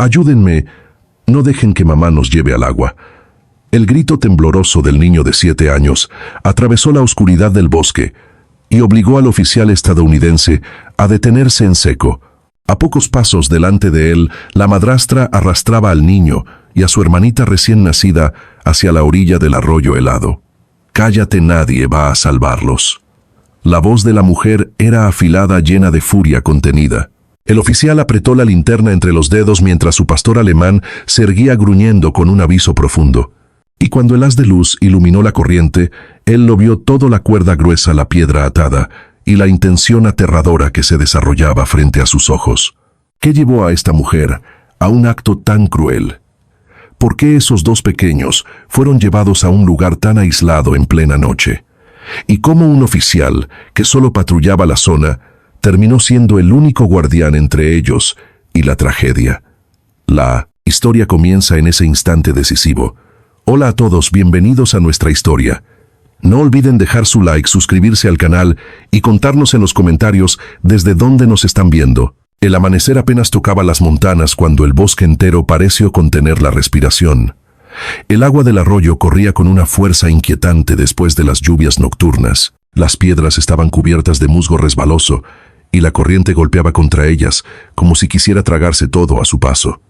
Ayúdenme, no dejen que mamá nos lleve al agua. El grito tembloroso del niño de 7 años atravesó la oscuridad del bosque y obligó al oficial estadounidense a detenerse en seco. A pocos pasos delante de él, la madrastra arrastraba al niño y a su hermanita recién nacida hacia la orilla del arroyo helado. «Cállate, nadie va a salvarlos». La voz de la mujer era afilada, llena de furia contenida. El oficial apretó la linterna entre los dedos mientras su pastor alemán se erguía gruñendo con un aviso profundo. Y cuando el haz de luz iluminó la corriente, él lo vio todo: la cuerda gruesa, la piedra atada y la intención aterradora que se desarrollaba frente a sus ojos. ¿Qué llevó a esta mujer a un acto tan cruel? ¿Por qué esos dos pequeños fueron llevados a un lugar tan aislado en plena noche? ¿Y cómo un oficial que solo patrullaba la zona terminó siendo el único guardián entre ellos y la tragedia? La historia comienza en ese instante decisivo. Hola a todos, bienvenidos a nuestra historia. No olviden dejar su like, suscribirse al canal y contarnos en los comentarios desde dónde nos están viendo. El amanecer apenas tocaba las montanas cuando el bosque entero pareció contener la respiración. El agua del arroyo corría con una fuerza inquietante después de las lluvias nocturnas. Las piedras estaban cubiertas de musgo resbaloso y la corriente golpeaba contra ellas como si quisiera tragarse todo a su paso.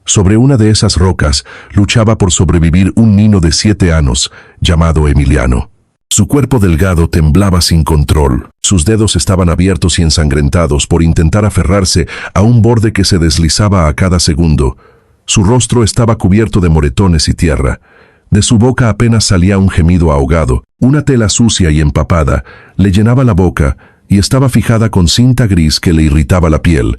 Sobre una de esas rocas luchaba por sobrevivir un niño de 7 años llamado Emiliano. Su cuerpo delgado temblaba sin control. Sus dedos estaban abiertos y ensangrentados por intentar aferrarse a un borde que se deslizaba a cada segundo. Su rostro estaba cubierto de moretones y tierra. De su boca apenas salía un gemido ahogado. Una tela sucia y empapada le llenaba la boca y estaba fijada con cinta gris que le irritaba la piel.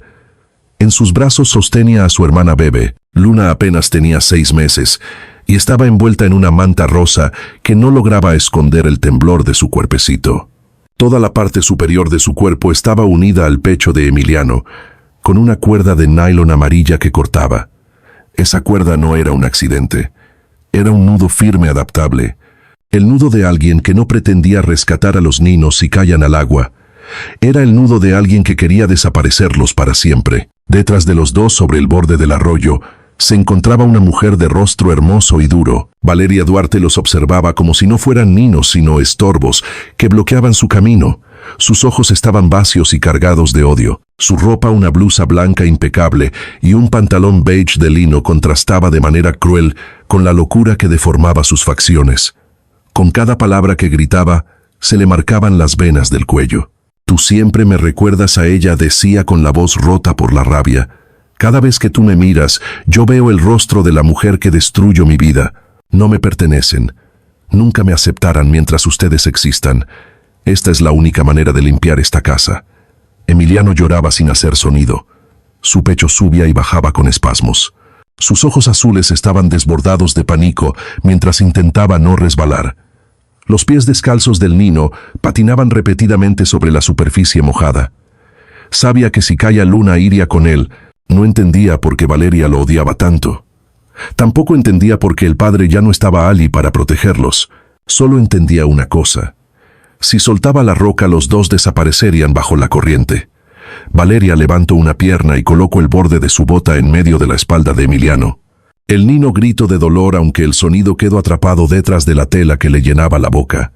En sus brazos sostenía a su hermana bebé. Luna apenas tenía 6 meses y estaba envuelta en una manta rosa que no lograba esconder el temblor de su cuerpecito. Toda la parte superior de su cuerpo estaba unida al pecho de Emiliano, con una cuerda de nylon amarilla que cortaba. Esa cuerda no era un accidente. Era un nudo firme adaptable. El nudo de alguien que no pretendía rescatar a los niños si caían al agua. Era el nudo de alguien que quería desaparecerlos para siempre. Detrás de los dos, sobre el borde del arroyo, se encontraba una mujer de rostro hermoso y duro. Valeria Duarte los observaba como si no fueran niños sino estorbos que bloqueaban su camino. Sus ojos estaban vacíos y cargados de odio. Su ropa, una blusa blanca impecable y un pantalón beige de lino, contrastaba de manera cruel con la locura que deformaba sus facciones. Con cada palabra que gritaba, se le marcaban las venas del cuello. «Tú siempre me recuerdas a ella», decía con la voz rota por la rabia. «Cada vez que tú me miras, yo veo el rostro de la mujer que destruyó mi vida. No me pertenecen. Nunca me aceptarán mientras ustedes existan. Esta es la única manera de limpiar esta casa». Emiliano lloraba sin hacer sonido. Su pecho subía y bajaba con espasmos. Sus ojos azules estaban desbordados de pánico mientras intentaba no resbalar. Los pies descalzos del niño patinaban repetidamente sobre la superficie mojada. Sabía que si caía Luna iría con él. No entendía por qué Valeria lo odiaba tanto. Tampoco entendía por qué el padre ya no estaba allí para protegerlos. Solo entendía una cosa. Si soltaba la roca, los dos desaparecerían bajo la corriente. Valeria levantó una pierna y colocó el borde de su bota en medio de la espalda de Emiliano. El niño gritó de dolor, aunque el sonido quedó atrapado detrás de la tela que le llenaba la boca.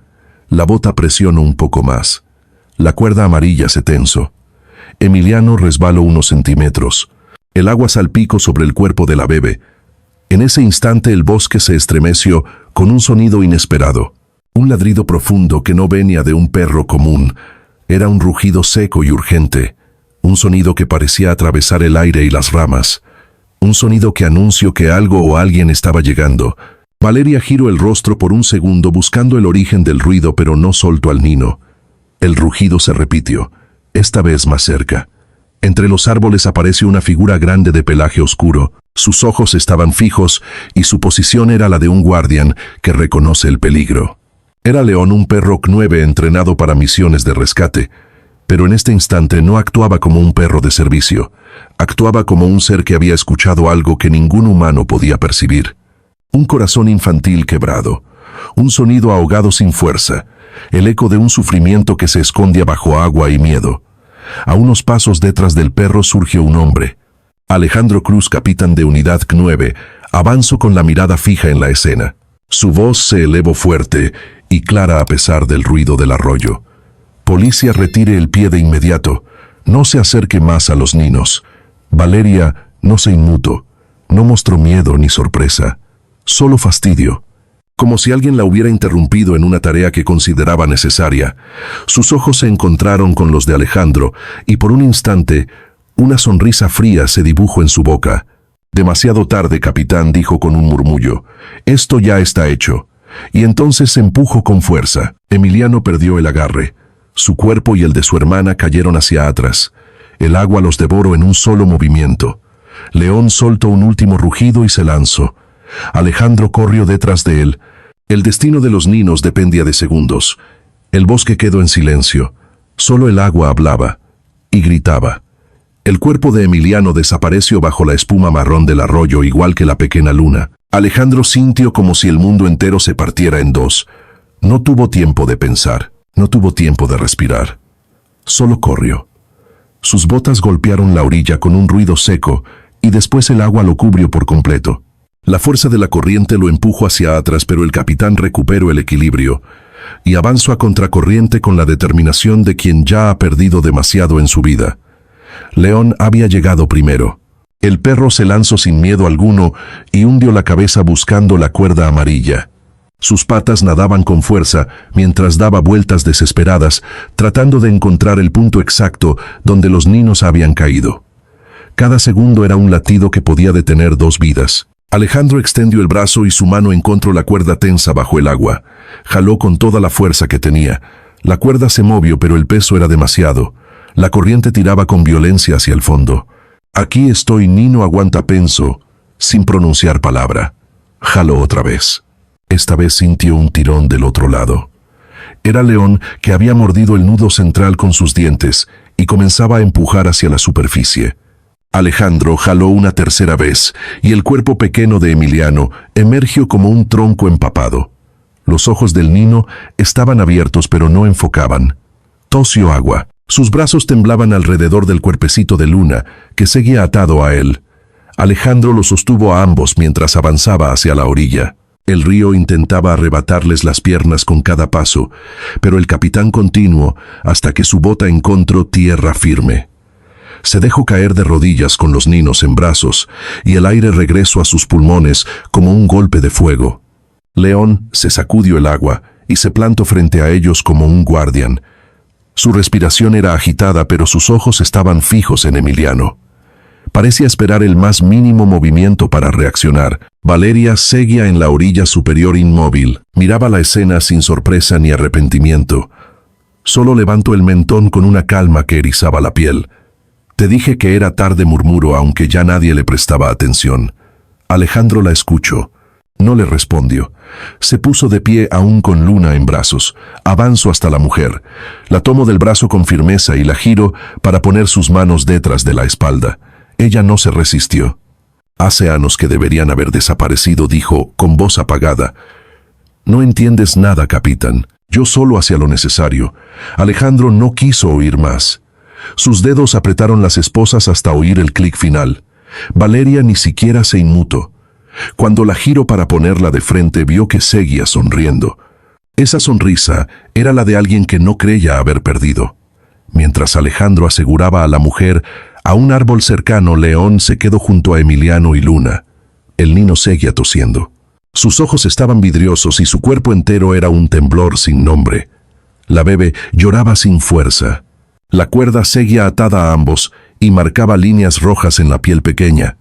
La bota presionó un poco más. La cuerda amarilla se tensó. Emiliano resbaló unos centímetros. El agua salpicó sobre el cuerpo de la bebé. En ese instante el bosque se estremeció con un sonido inesperado. Un ladrido profundo que no venía de un perro común. Era un rugido seco y urgente. Un sonido que parecía atravesar el aire y las ramas. Un sonido que anunció que algo o alguien estaba llegando. Valeria giró el rostro por un segundo buscando el origen del ruido, pero no soltó al niño. El rugido se repitió, esta vez más cerca. Entre los árboles apareció una figura grande de pelaje oscuro. Sus ojos estaban fijos y su posición era la de un guardián que reconoce el peligro. Era León, un perro Knueve entrenado para misiones de rescate. Pero en este instante no actuaba como un perro de servicio. Actuaba como un ser que había escuchado algo que ningún humano podía percibir. Un corazón infantil quebrado. Un sonido ahogado sin fuerza. El eco de un sufrimiento que se escondía bajo agua y miedo. A unos pasos detrás del perro surgió un hombre. Alejandro Cruz, capitán de Unidad 9, avanzó con la mirada fija en la escena. Su voz se elevó fuerte y clara a pesar del ruido del arroyo. Policía, retire el pie de inmediato. No se acerque más a los niños. Valeria no se inmutó. No mostró miedo ni sorpresa. Solo fastidio. Como si alguien la hubiera interrumpido en una tarea que consideraba necesaria. Sus ojos se encontraron con los de Alejandro y por un instante una sonrisa fría se dibujó en su boca. Demasiado tarde, capitán, dijo con un murmullo. Esto ya está hecho. Y entonces se empujó con fuerza. Emiliano perdió el agarre. Su cuerpo y el de su hermana cayeron hacia atrás. El agua los devoró en un solo movimiento. León soltó un último rugido y se lanzó. Alejandro corrió detrás de él. El destino de los niños dependía de segundos. El bosque quedó en silencio. Solo el agua hablaba y gritaba. El cuerpo de Emiliano desapareció bajo la espuma marrón del arroyo, igual que la pequeña luna. Alejandro sintió como si el mundo entero se partiera en dos. No tuvo tiempo de pensar, no tuvo tiempo de respirar. Solo corrió. Sus botas golpearon la orilla con un ruido seco y después el agua lo cubrió por completo. La fuerza de la corriente lo empujó hacia atrás, pero el capitán recuperó el equilibrio y avanzó a contracorriente con la determinación de quien ya ha perdido demasiado en su vida. León había llegado primero. El perro se lanzó sin miedo alguno y hundió la cabeza buscando la cuerda amarilla. Sus patas nadaban con fuerza mientras daba vueltas desesperadas, tratando de encontrar el punto exacto donde los niños habían caído. Cada segundo era un latido que podía detener dos vidas. Alejandro extendió el brazo y su mano encontró la cuerda tensa bajo el agua. Jaló con toda la fuerza que tenía. La cuerda se movió, pero el peso era demasiado. La corriente tiraba con violencia hacia el fondo. Aquí estoy, Nino, aguanta, pensó, sin pronunciar palabra. Jaló otra vez. Esta vez sintió un tirón del otro lado. Era León, que había mordido el nudo central con sus dientes y comenzaba a empujar hacia la superficie. Alejandro jaló una tercera vez y el cuerpo pequeño de Emiliano emergió como un tronco empapado. Los ojos del niño estaban abiertos, pero no enfocaban. Tosió agua. Sus brazos temblaban alrededor del cuerpecito de Luna, que seguía atado a él. Alejandro los sostuvo a ambos mientras avanzaba hacia la orilla. El río intentaba arrebatarles las piernas con cada paso, pero el capitán continuó hasta que su bota encontró tierra firme. Se dejó caer de rodillas con los niños en brazos, y el aire regresó a sus pulmones como un golpe de fuego. León se sacudió el agua y se plantó frente a ellos como un guardián. Su respiración era agitada, pero sus ojos estaban fijos en Emiliano. Parecía esperar el más mínimo movimiento para reaccionar. Valeria seguía en la orilla superior inmóvil. Miraba la escena sin sorpresa ni arrepentimiento. Solo levantó el mentón con una calma que erizaba la piel. Te dije que era tarde, murmuró, aunque ya nadie le prestaba atención. Alejandro la escuchó. No le respondió. Se puso de pie aún con Luna en brazos. Avanzó hasta la mujer. La tomó del brazo con firmeza y la giró para poner sus manos detrás de la espalda. Ella no se resistió. Hace años que deberían haber desaparecido, dijo con voz apagada. No entiendes nada, capitán. Yo solo hacía lo necesario. Alejandro no quiso oír más. Sus dedos apretaron las esposas hasta oír el clic final. Valeria ni siquiera se inmutó. Cuando la giró para ponerla de frente, vio que seguía sonriendo. Esa sonrisa era la de alguien que no creía haber perdido. Mientras Alejandro aseguraba a la mujer a un árbol cercano, León se quedó junto a Emiliano y Luna. El niño seguía tosiendo. Sus ojos estaban vidriosos y su cuerpo entero era un temblor sin nombre. La bebé lloraba sin fuerza. La cuerda seguía atada a ambos y marcaba líneas rojas en la piel pequeña.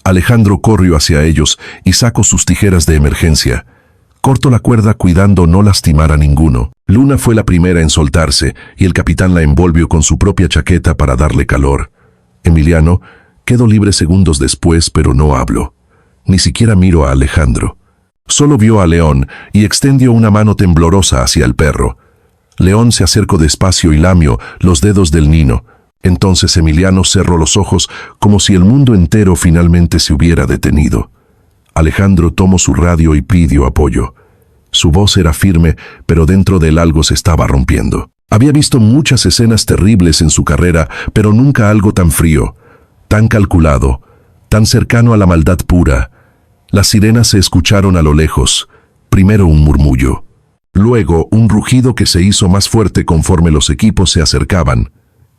Alejandro corrió hacia ellos y sacó sus tijeras de emergencia. Cortó la cuerda cuidando no lastimar a ninguno. Luna fue la primera en soltarse y el capitán la envolvió con su propia chaqueta para darle calor. Emiliano quedó libre segundos después, pero no habló. Ni siquiera miró a Alejandro. Solo vio a León y extendió una mano temblorosa hacia el perro. León se acercó despacio y lamió los dedos del niño. Entonces Emiliano cerró los ojos como si el mundo entero finalmente se hubiera detenido. Alejandro tomó su radio y pidió apoyo. Su voz era firme, pero dentro de él algo se estaba rompiendo. Había visto muchas escenas terribles en su carrera, pero nunca algo tan frío, tan calculado, tan cercano a la maldad pura. Las sirenas se escucharon a lo lejos, primero un murmullo, luego un rugido que se hizo más fuerte conforme los equipos se acercaban.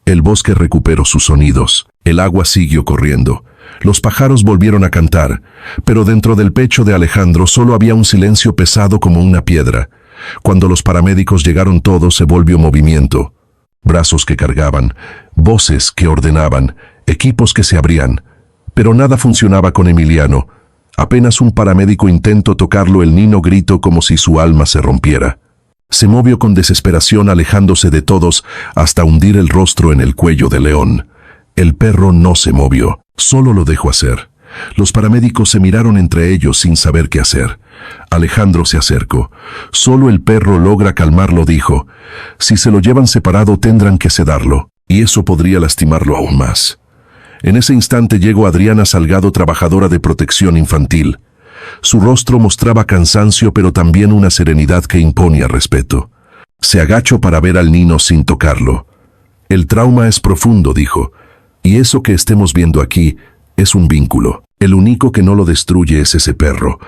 El bosque recuperó sus sonidos, el agua siguió corriendo, los pájaros volvieron a cantar, pero dentro del pecho de Alejandro solo había un silencio pesado como una piedra. Cuando los paramédicos llegaron todo se volvió movimiento. Brazos que cargaban, voces que ordenaban, equipos que se abrían. Pero nada funcionaba con Emiliano. Apenas un paramédico intentó tocarlo, el niño gritó como si su alma se rompiera. Se movió con desesperación alejándose de todos hasta hundir el rostro en el cuello de León. El perro no se movió, solo lo dejó hacer. Los paramédicos se miraron entre ellos sin saber qué hacer. Alejandro se acercó. Solo el perro logra calmarlo, dijo. Si se lo llevan separado tendrán que sedarlo, y eso podría lastimarlo aún más. En ese instante llegó Adriana Salgado, trabajadora de protección infantil. Su rostro mostraba cansancio, pero también una serenidad que imponía respeto. Se agachó para ver al niño sin tocarlo. El trauma es profundo, dijo, y eso que estemos viendo aquí es un vínculo. El único que no lo destruye es ese perro.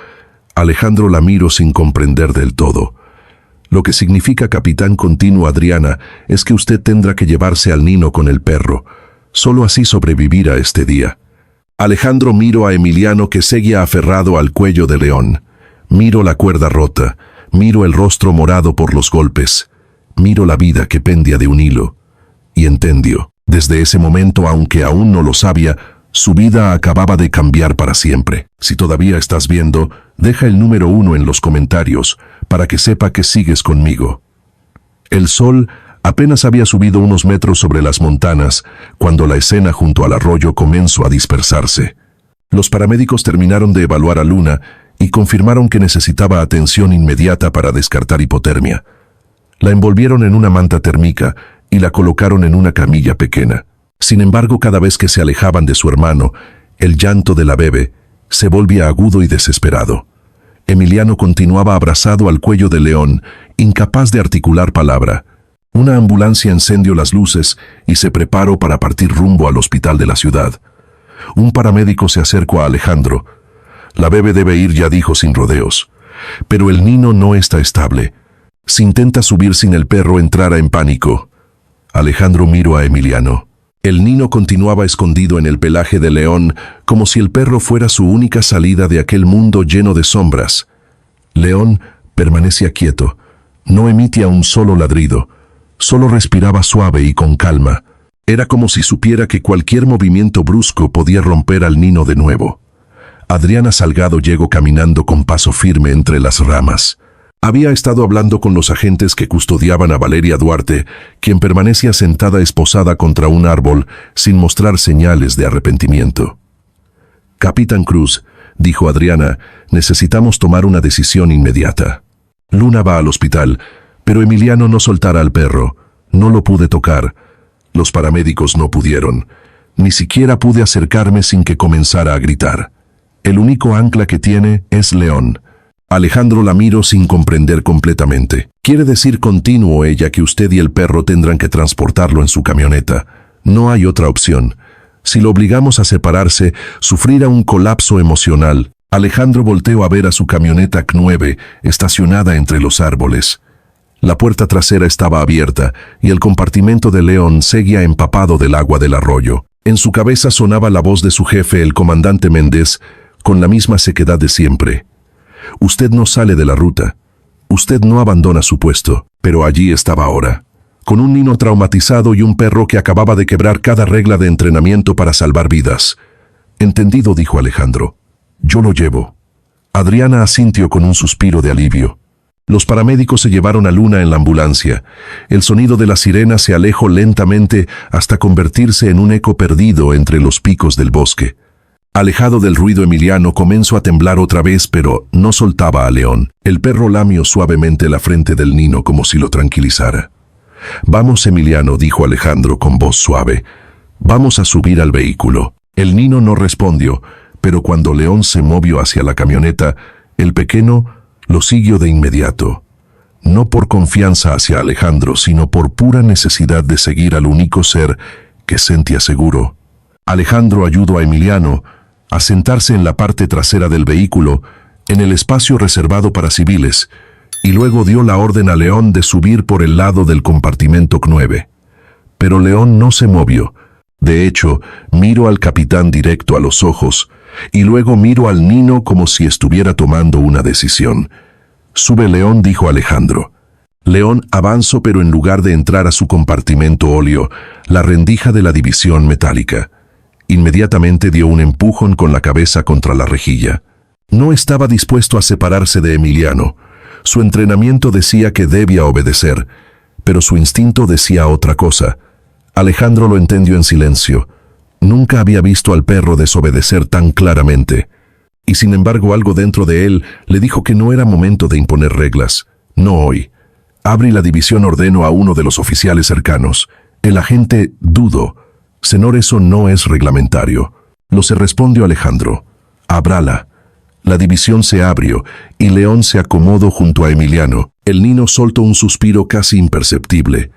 Alejandro la miró sin comprender del todo. Lo que significa, capitán, continuó Adriana, es que usted tendrá que llevarse al niño con el perro. Solo así sobrevivirá este día. Alejandro miró a Emiliano, que seguía aferrado al cuello de León. Miró la cuerda rota, miró el rostro morado por los golpes, miró la vida que pendía de un hilo. Y entendió. Desde ese momento, aunque aún no lo sabía, su vida acababa de cambiar para siempre. Si todavía estás viendo, deja el número 1 en los comentarios, para que sepa que sigues conmigo. El sol apenas había subido unos metros sobre las montañas, cuando la escena junto al arroyo comenzó a dispersarse. Los paramédicos terminaron de evaluar a Luna y confirmaron que necesitaba atención inmediata para descartar hipotermia. La envolvieron en una manta térmica y la colocaron en una camilla pequeña. Sin embargo, cada vez que se alejaban de su hermano, el llanto de la bebé se volvía agudo y desesperado. Emiliano continuaba abrazado al cuello de León, incapaz de articular palabra. Una ambulancia encendió las luces y se preparó para partir rumbo al hospital de la ciudad. Un paramédico se acercó a Alejandro. La bebé debe ir ya, dijo sin rodeos. Pero el niño no está estable. Si intenta subir sin el perro, entrará en pánico. Alejandro miró a Emiliano. El niño continuaba escondido en el pelaje de León, como si el perro fuera su única salida de aquel mundo lleno de sombras. León permanecía quieto. No emitía un solo ladrido. Solo respiraba suave y con calma. Era como si supiera que cualquier movimiento brusco podía romper al niño de nuevo. Adriana Salgado llegó caminando con paso firme entre las ramas. Había estado hablando con los agentes que custodiaban a Valeria Duarte, quien permanecía sentada esposada contra un árbol sin mostrar señales de arrepentimiento. Capitán Cruz, dijo Adriana, necesitamos tomar una decisión inmediata. Luna va al hospital, pero Emiliano no soltará al perro. No lo pude tocar. Los paramédicos no pudieron. Ni siquiera pude acercarme sin que comenzara a gritar. El único ancla que tiene es León. Alejandro la miró sin comprender completamente. Quiere decir, continuó ella, que usted y el perro tendrán que transportarlo en su camioneta. No hay otra opción. Si lo obligamos a separarse, sufrirá un colapso emocional. Alejandro volteó a ver a su camioneta C9, estacionada entre los árboles. La puerta trasera estaba abierta y el compartimento de León seguía empapado del agua del arroyo. En su cabeza sonaba la voz de su jefe, el comandante Méndez, con la misma sequedad de siempre. Usted no sale de la ruta. Usted no abandona su puesto. Pero allí estaba ahora, con un niño traumatizado y un perro que acababa de quebrar cada regla de entrenamiento para salvar vidas. Entendido, dijo Alejandro. Yo lo llevo. Adriana asintió con un suspiro de alivio. Los paramédicos se llevaron a Luna en la ambulancia. El sonido de la sirena se alejó lentamente hasta convertirse en un eco perdido entre los picos del bosque. Alejado del ruido, Emiliano comenzó a temblar otra vez, pero no soltaba a León. El perro lamió suavemente la frente del niño como si lo tranquilizara. Vamos, Emiliano, dijo Alejandro con voz suave. Vamos a subir al vehículo. El niño no respondió, pero cuando León se movió hacia la camioneta, el pequeño lo siguió de inmediato. No por confianza hacia Alejandro, sino por pura necesidad de seguir al único ser que sentía seguro. Alejandro ayudó a Emiliano, a sentarse en la parte trasera del vehículo, en el espacio reservado para civiles, y luego dio la orden a León de subir por el lado del compartimento 9. Pero León no se movió. De hecho, miró al capitán directo a los ojos, y luego miró al Nino como si estuviera tomando una decisión. «Sube, León», dijo Alejandro. León avanzó, pero en lugar de entrar a su compartimento óleo, la rendija de la división metálica. Inmediatamente dio un empujón con la cabeza contra la rejilla. No estaba dispuesto a separarse de Emiliano. Su entrenamiento decía que debía obedecer, pero su instinto decía otra cosa. Alejandro lo entendió en silencio. Nunca había visto al perro desobedecer tan claramente. Y sin embargo algo dentro de él le dijo que no era momento de imponer reglas. No hoy. Abrí la división, ordenó a uno de los oficiales cercanos. El agente dudó. «Senor, eso no es reglamentario». Lo se respondió Alejandro. «Ábrala». La división se abrió y León se acomodó junto a Emiliano. El Nino soltó un suspiro casi imperceptible.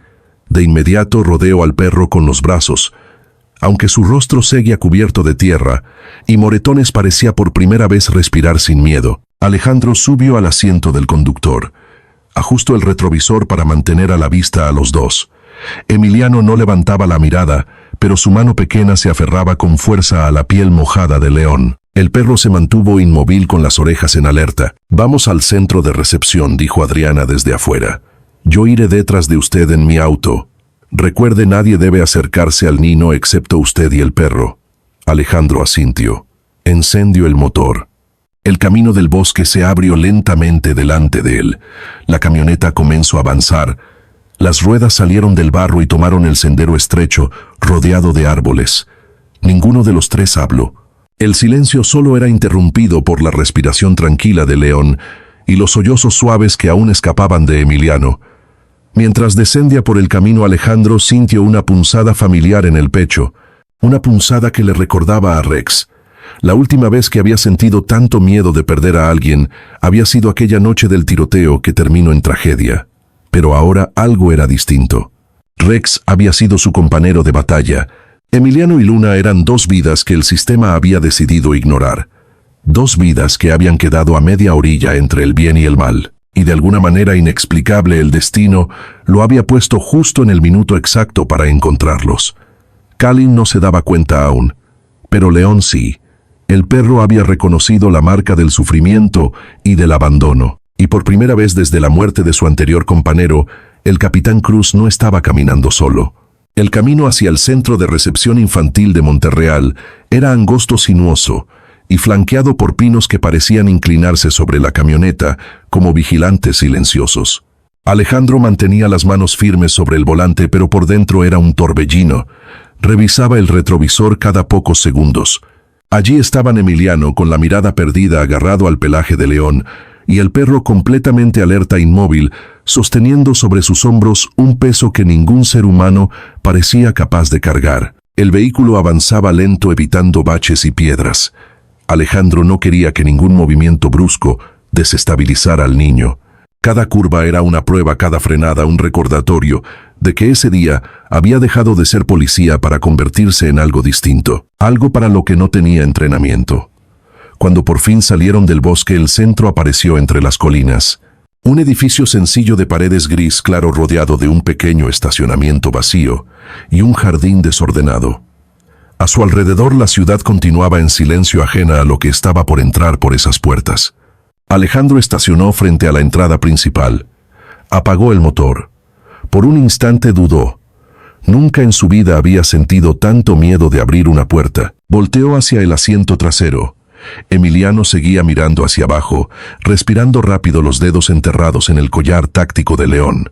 De inmediato rodeó al perro con los brazos. Aunque su rostro seguía cubierto de tierra y moretones, parecía por primera vez respirar sin miedo. Alejandro subió al asiento del conductor. Ajustó el retrovisor para mantener a la vista a los dos. Emiliano no levantaba la mirada, pero su mano pequeña se aferraba con fuerza a la piel mojada de León. El perro se mantuvo inmóvil con las orejas en alerta. «Vamos al centro de recepción», dijo Adriana desde afuera. «Yo iré detrás de usted en mi auto. Recuerde, nadie debe acercarse al Nino excepto usted y el perro». Alejandro asintió. Encendió el motor. El camino del bosque se abrió lentamente delante de él. La camioneta comenzó a avanzar. Las ruedas salieron del barro y tomaron el sendero estrecho, rodeado de árboles. Ninguno de los tres habló. El silencio solo era interrumpido por la respiración tranquila de León y los sollozos suaves que aún escapaban de Emiliano. Mientras descendía por el camino, Alejandro sintió una punzada familiar en el pecho, una punzada que le recordaba a Rex. La última vez que había sentido tanto miedo de perder a alguien había sido aquella noche del tiroteo que terminó en tragedia. Pero ahora algo era distinto. Rex había sido su compañero de batalla. Emiliano y Luna eran dos vidas que el sistema había decidido ignorar. Dos vidas que habían quedado a media orilla entre el bien y el mal. Y de alguna manera inexplicable el destino lo había puesto justo en el minuto exacto para encontrarlos. Kalin no se daba cuenta aún, pero León sí. El perro había reconocido la marca del sufrimiento y del abandono. Y por primera vez desde la muerte de su anterior compañero, el capitán Cruz no estaba caminando solo. El camino hacia el centro de recepción infantil de Monterreal era angosto, sinuoso, y flanqueado por pinos que parecían inclinarse sobre la camioneta como vigilantes silenciosos. Alejandro mantenía las manos firmes sobre el volante, pero por dentro era un torbellino. Revisaba el retrovisor cada pocos segundos. Allí estaban Emiliano con la mirada perdida, agarrado al pelaje de León, y el perro completamente alerta, inmóvil, sosteniendo sobre sus hombros un peso que ningún ser humano parecía capaz de cargar. El vehículo avanzaba lento, evitando baches y piedras. Alejandro no quería que ningún movimiento brusco desestabilizara al niño. Cada curva era una prueba, cada frenada un recordatorio de que ese día había dejado de ser policía para convertirse en algo distinto, algo para lo que no tenía entrenamiento. Cuando por fin salieron del bosque, el centro apareció entre las colinas. Un edificio sencillo de paredes gris claro rodeado de un pequeño estacionamiento vacío y un jardín desordenado. A su alrededor la ciudad continuaba en silencio, ajena a lo que estaba por entrar por esas puertas. Alejandro estacionó frente a la entrada principal. Apagó el motor. Por un instante dudó. Nunca en su vida había sentido tanto miedo de abrir una puerta. Volteó hacia el asiento trasero. Emiliano seguía mirando hacia abajo, respirando rápido, los dedos enterrados en el collar táctico de León.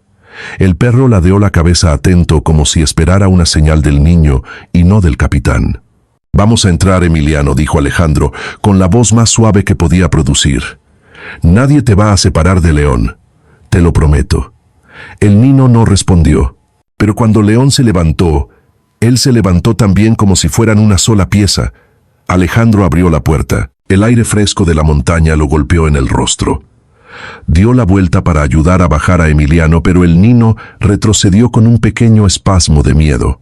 El perro ladeó la cabeza atento, como si esperara una señal del niño y no del capitán. «Vamos a entrar, Emiliano», dijo Alejandro, con la voz más suave que podía producir. «Nadie te va a separar de León. Te lo prometo». El niño no respondió, pero cuando León se levantó, él se levantó también, como si fueran una sola pieza. Alejandro abrió la puerta. El aire fresco de la montaña lo golpeó en el rostro. Dio la vuelta para ayudar a bajar a Emiliano, pero el niño retrocedió con un pequeño espasmo de miedo.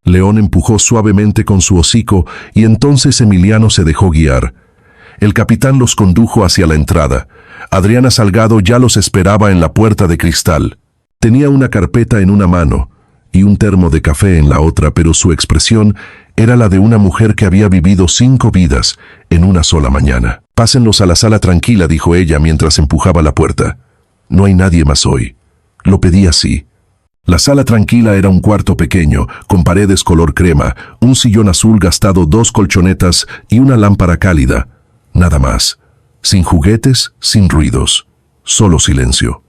León empujó suavemente con su hocico y entonces Emiliano se dejó guiar. El capitán los condujo hacia la entrada. Adriana Salgado ya los esperaba en la puerta de cristal. Tenía una carpeta en una mano y un termo de café en la otra, pero su expresión era la de una mujer que había vivido 5 vidas en una sola mañana. «Pásenlos a la sala tranquila», dijo ella mientras empujaba la puerta. «No hay nadie más hoy». Lo pedí así. La sala tranquila era un cuarto pequeño, con paredes color crema, un sillón azul gastado, 2 colchonetas y una lámpara cálida. Nada más. Sin juguetes, sin ruidos. Solo silencio.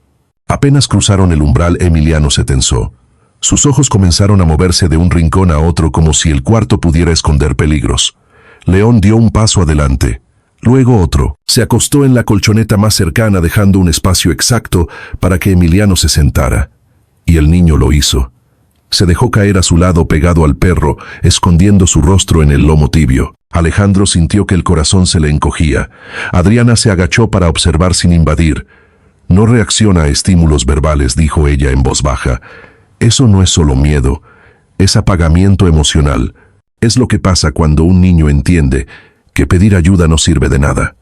Apenas cruzaron el umbral, Emiliano se tensó. Sus ojos comenzaron a moverse de un rincón a otro como si el cuarto pudiera esconder peligros. León dio un paso adelante, luego otro. Se acostó en la colchoneta más cercana, dejando un espacio exacto para que Emiliano se sentara. Y el niño lo hizo. Se dejó caer a su lado pegado al perro, escondiendo su rostro en el lomo tibio. Alejandro sintió que el corazón se le encogía. Adriana se agachó para observar sin invadir. «No reacciona a estímulos verbales», dijo ella en voz baja. «Eso no es solo miedo, es apagamiento emocional. Es lo que pasa cuando un niño entiende que pedir ayuda no sirve de nada».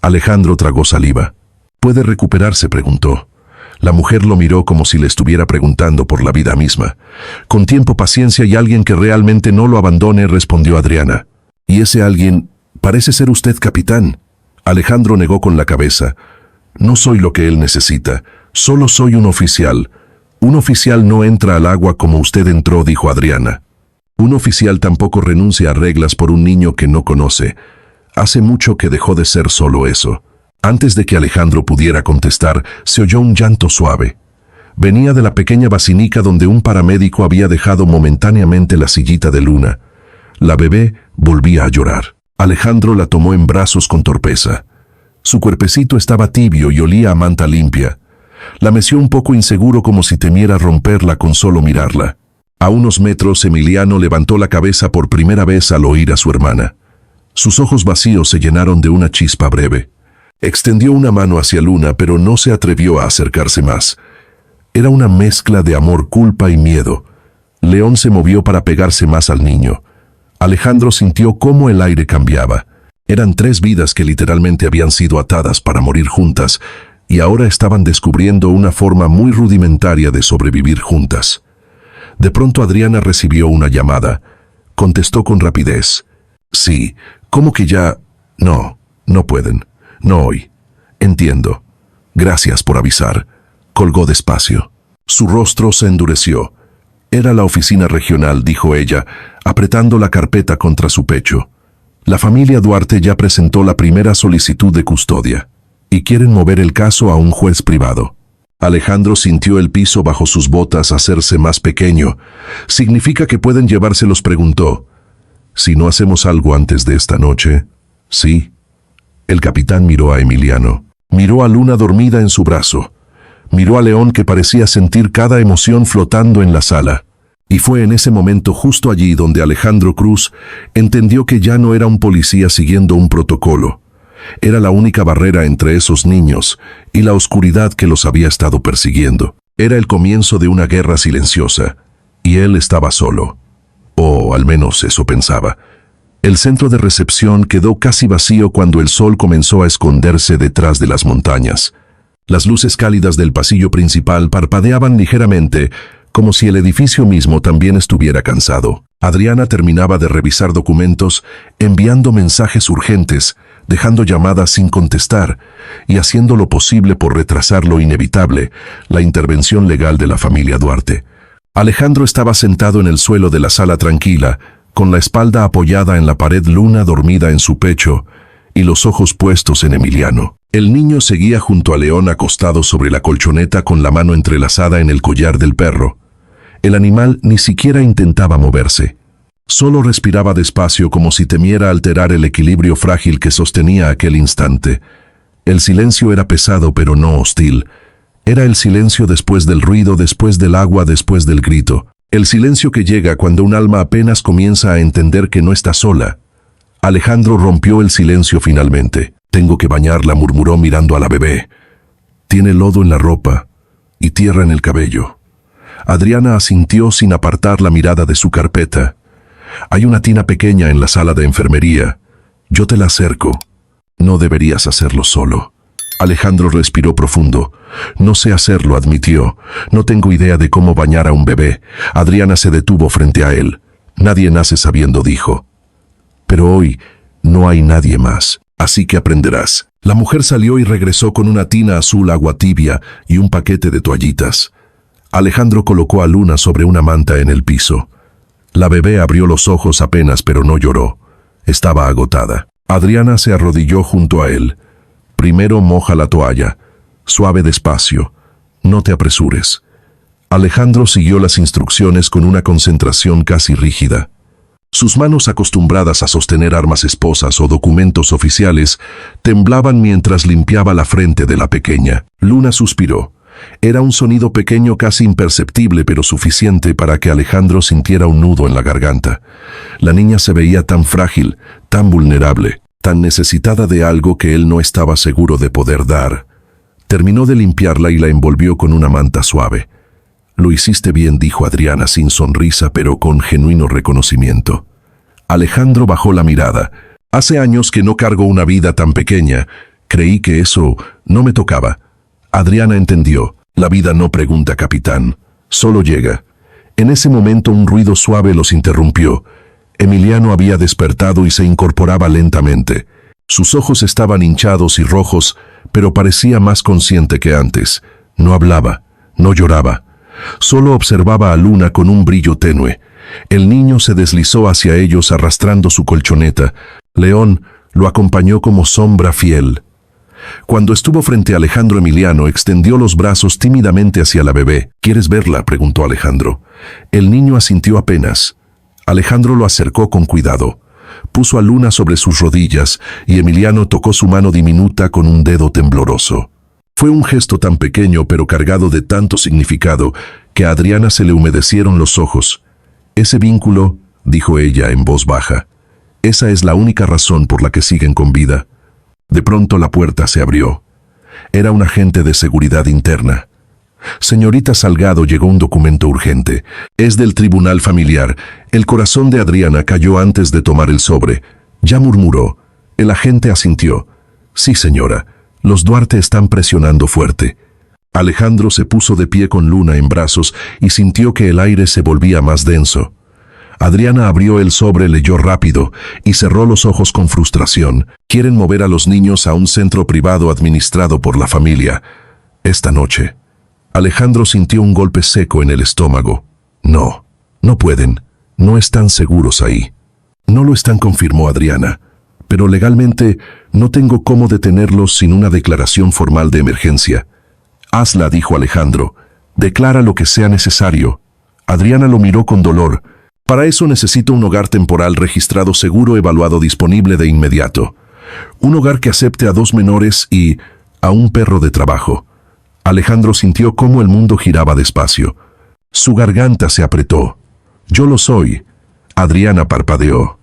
Alejandro tragó saliva. «¿Puede recuperarse?», preguntó. La mujer lo miró como si le estuviera preguntando por la vida misma. «Con tiempo, paciencia y alguien que realmente no lo abandone», respondió Adriana. «Y ese alguien parece ser usted, capitán». Alejandro negó con la cabeza. «No soy lo que él necesita, solo soy un oficial». «Un oficial no entra al agua como usted entró», dijo Adriana. «Un oficial tampoco renuncia a reglas por un niño que no conoce. Hace mucho que dejó de ser solo eso». Antes de que Alejandro pudiera contestar, se oyó un llanto suave. Venía de la pequeña basinica donde un paramédico había dejado momentáneamente la sillita de Luna. La bebé volvía a llorar. Alejandro la tomó en brazos con torpeza. Su cuerpecito estaba tibio y olía a manta limpia. La meció un poco inseguro, como si temiera romperla con solo mirarla. A unos metros, Emiliano levantó la cabeza por primera vez al oír a su hermana. Sus ojos vacíos se llenaron de una chispa breve. Extendió una mano hacia Luna, pero no se atrevió a acercarse más. Era una mezcla de amor, culpa y miedo. León se movió para pegarse más al niño. Alejandro sintió cómo el aire cambiaba. Eran 3 vidas que literalmente habían sido atadas para morir juntas, y ahora estaban descubriendo una forma muy rudimentaria de sobrevivir juntas. De pronto Adriana recibió una llamada. Contestó con rapidez. «Sí, ¿cómo que ya? No, no pueden. No hoy. Entiendo. Gracias por avisar». Colgó despacio. Su rostro se endureció. «Era la oficina regional», dijo ella, apretando la carpeta contra su pecho. «La familia Duarte ya presentó la primera solicitud de custodia y quieren mover el caso a un juez privado». Alejandro sintió el piso bajo sus botas hacerse más pequeño. «¿Significa que pueden llevárselos?», preguntó. «Si no hacemos algo antes de esta noche». «Sí». El capitán miró a Emiliano. Miró a Luna dormida en su brazo. Miró a León, que parecía sentir cada emoción flotando en la sala. Y fue en ese momento, justo allí, donde Alejandro Cruz entendió que ya no era un policía siguiendo un protocolo. Era la única barrera entre esos niños y la oscuridad que los había estado persiguiendo. Era el comienzo de una guerra silenciosa, y él estaba solo. O al menos eso pensaba. El centro de recepción quedó casi vacío cuando el sol comenzó a esconderse detrás de las montañas. Las luces cálidas del pasillo principal parpadeaban ligeramente, como si el edificio mismo también estuviera cansado. Adriana terminaba de revisar documentos, enviando mensajes urgentes, dejando llamadas sin contestar y haciendo lo posible por retrasar lo inevitable, la intervención legal de la familia Duarte. Alejandro estaba sentado en el suelo de la sala tranquila, con la espalda apoyada en la pared, Luna dormida en su pecho y los ojos puestos en Emiliano. El niño seguía junto a León, acostado sobre la colchoneta con la mano entrelazada en el collar del perro. El animal ni siquiera intentaba moverse. Solo respiraba despacio, como si temiera alterar el equilibrio frágil que sostenía aquel instante. El silencio era pesado pero no hostil. Era el silencio después del ruido, después del agua, después del grito. El silencio que llega cuando un alma apenas comienza a entender que no está sola. Alejandro rompió el silencio finalmente. «Tengo que bañarla», murmuró mirando a la bebé. «Tiene lodo en la ropa y tierra en el cabello». Adriana asintió sin apartar la mirada de su carpeta. Hay una tina pequeña en la sala de enfermería. Yo te la acerco. No deberías hacerlo solo. Alejandro respiró profundo. No sé hacerlo, admitió. No tengo idea de cómo bañar a un bebé. Adriana se detuvo frente a él. Nadie nace sabiendo, dijo. Pero hoy no hay nadie más, así que aprenderás. La mujer salió y regresó con una tina azul agua tibia y un paquete de toallitas. Alejandro colocó a Luna sobre una manta en el piso. La bebé abrió los ojos apenas, pero no lloró. Estaba agotada. Adriana se arrodilló junto a él. Primero moja la toalla. Suave, despacio. No te apresures. Alejandro siguió las instrucciones con una concentración casi rígida. Sus manos, acostumbradas a sostener armas esposas o documentos oficiales, temblaban mientras limpiaba la frente de la pequeña. Luna suspiró. Era un sonido pequeño, casi imperceptible, pero suficiente para que Alejandro sintiera un nudo en la garganta. La niña se veía tan frágil, tan vulnerable, tan necesitada de algo que él no estaba seguro de poder dar. Terminó de limpiarla y la envolvió con una manta suave. Lo hiciste bien, dijo Adriana sin sonrisa, pero con genuino reconocimiento. Alejandro bajó la mirada. Hace años que no cargo una vida tan pequeña. Creí que eso no me tocaba. Adriana entendió. La vida no pregunta, capitán. Solo llega. En ese momento un ruido suave los interrumpió. Emiliano había despertado y se incorporaba lentamente. Sus ojos estaban hinchados y rojos, pero parecía más consciente que antes. No hablaba, no lloraba. Solo observaba a Luna con un brillo tenue. El niño se deslizó hacia ellos arrastrando su colchoneta. León lo acompañó como sombra fiel. Cuando estuvo frente a Alejandro, Emiliano extendió los brazos tímidamente hacia la bebé. ¿Quieres verla?, preguntó Alejandro. El niño asintió apenas. Alejandro lo acercó con cuidado. Puso a Luna sobre sus rodillas y Emiliano tocó su mano diminuta con un dedo tembloroso. Fue un gesto tan pequeño pero cargado de tanto significado que a Adriana se le humedecieron los ojos. Ese vínculo, dijo ella en voz baja, esa es la única razón por la que siguen con vida. De pronto la puerta se abrió. Era un agente de seguridad interna. Señorita Salgado, llegó un documento urgente. Es del tribunal familiar. El corazón de Adriana cayó antes de tomar el sobre. Ya, murmuró. El agente asintió. Sí, señora. Los Duarte están presionando fuerte. Alejandro se puso de pie con Luna en brazos y sintió que el aire se volvía más denso. Adriana abrió el sobre, leyó rápido y cerró los ojos con frustración. Quieren mover a los niños a un centro privado administrado por la familia. Esta noche. Alejandro sintió un golpe seco en el estómago. No, no pueden. No están seguros ahí. No lo están, confirmó Adriana. Pero legalmente no tengo cómo detenerlos sin una declaración formal de emergencia. Hazla, dijo Alejandro. Declara lo que sea necesario. Adriana lo miró con dolor. Para eso necesito un hogar temporal registrado, seguro, evaluado, disponible de inmediato. Un hogar que acepte a 2 menores y a un perro de trabajo. Alejandro sintió cómo el mundo giraba despacio. Su garganta se apretó. Yo lo soy. Adriana parpadeó.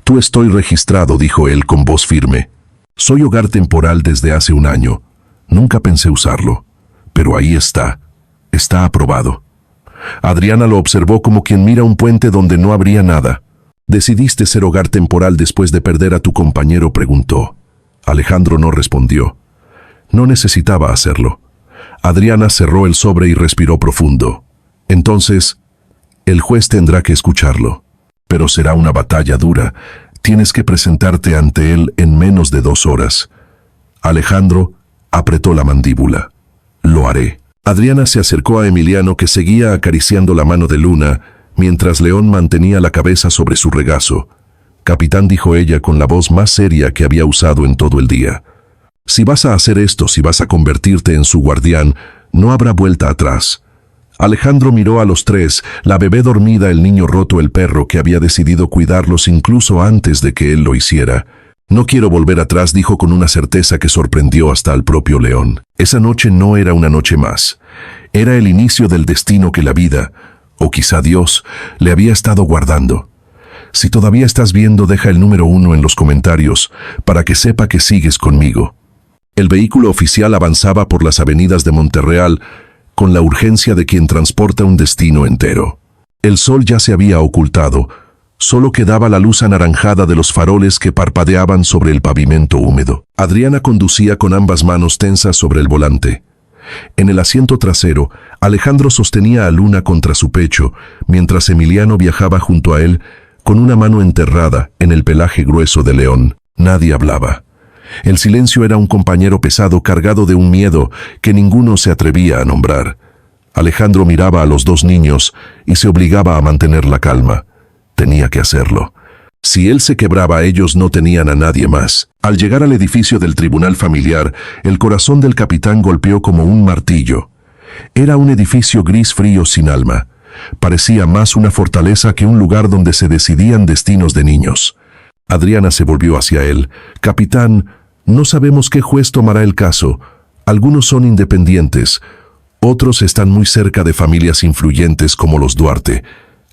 Tú estoy registrado, dijo él con voz firme. Soy hogar temporal desde hace 1 año. Nunca pensé usarlo. Pero ahí está. Está aprobado. Adriana lo observó como quien mira un puente donde no habría nada. ¿Decidiste ser hogar temporal después de perder a tu compañero?, preguntó. Alejandro no respondió. No necesitaba hacerlo. Adriana cerró el sobre y respiró profundo. Entonces, el juez tendrá que escucharlo. Pero será una batalla dura. Tienes que presentarte ante él en menos de 2 horas. Alejandro apretó la mandíbula. Lo haré. Adriana se acercó a Emiliano, que seguía acariciando la mano de Luna, mientras León mantenía la cabeza sobre su regazo. Capitán, dijo ella con la voz más seria que había usado en todo el día. Si vas a hacer esto, si vas a convertirte en su guardián, no habrá vuelta atrás. Alejandro miró a los 3, la bebé dormida, el niño roto, el perro que había decidido cuidarlos incluso antes de que él lo hiciera. No quiero volver atrás, dijo con una certeza que sorprendió hasta al propio León. Esa noche no era una noche más. Era el inicio del destino que la vida, o quizá Dios, le había estado guardando. Si todavía estás viendo, deja el número 1 en los comentarios para que sepa que sigues conmigo. El vehículo oficial avanzaba por las avenidas de Monterreal con la urgencia de quien transporta un destino entero. El sol ya se había ocultado, solo quedaba la luz anaranjada de los faroles que parpadeaban sobre el pavimento húmedo. Adriana conducía con ambas manos tensas sobre el volante. En el asiento trasero, Alejandro sostenía a Luna contra su pecho, mientras Emiliano viajaba junto a él, con una mano enterrada en el pelaje grueso de León. Nadie hablaba. El silencio era un compañero pesado cargado de un miedo que ninguno se atrevía a nombrar. Alejandro miraba a los dos niños y se obligaba a mantener la calma. Tenía que hacerlo. Si él se quebraba, ellos no tenían a nadie más. Al llegar al edificio del tribunal familiar, el corazón del capitán golpeó como un martillo. Era un edificio gris frío sin alma. Parecía más una fortaleza que un lugar donde se decidían destinos de niños. Adriana se volvió hacia él. «Capitán, no sabemos qué juez tomará el caso. Algunos son independientes. Otros están muy cerca de familias influyentes como los Duarte».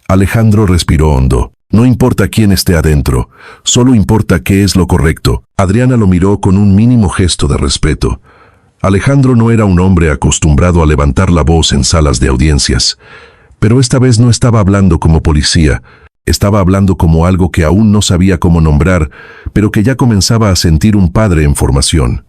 Alejandro respiró hondo. «No importa quién esté adentro, solo importa qué es lo correcto». Adriana lo miró con un mínimo gesto de respeto. Alejandro no era un hombre acostumbrado a levantar la voz en salas de audiencias. Pero esta vez no estaba hablando como policía. Estaba hablando como algo que aún no sabía cómo nombrar, pero que ya comenzaba a sentir un padre en formación.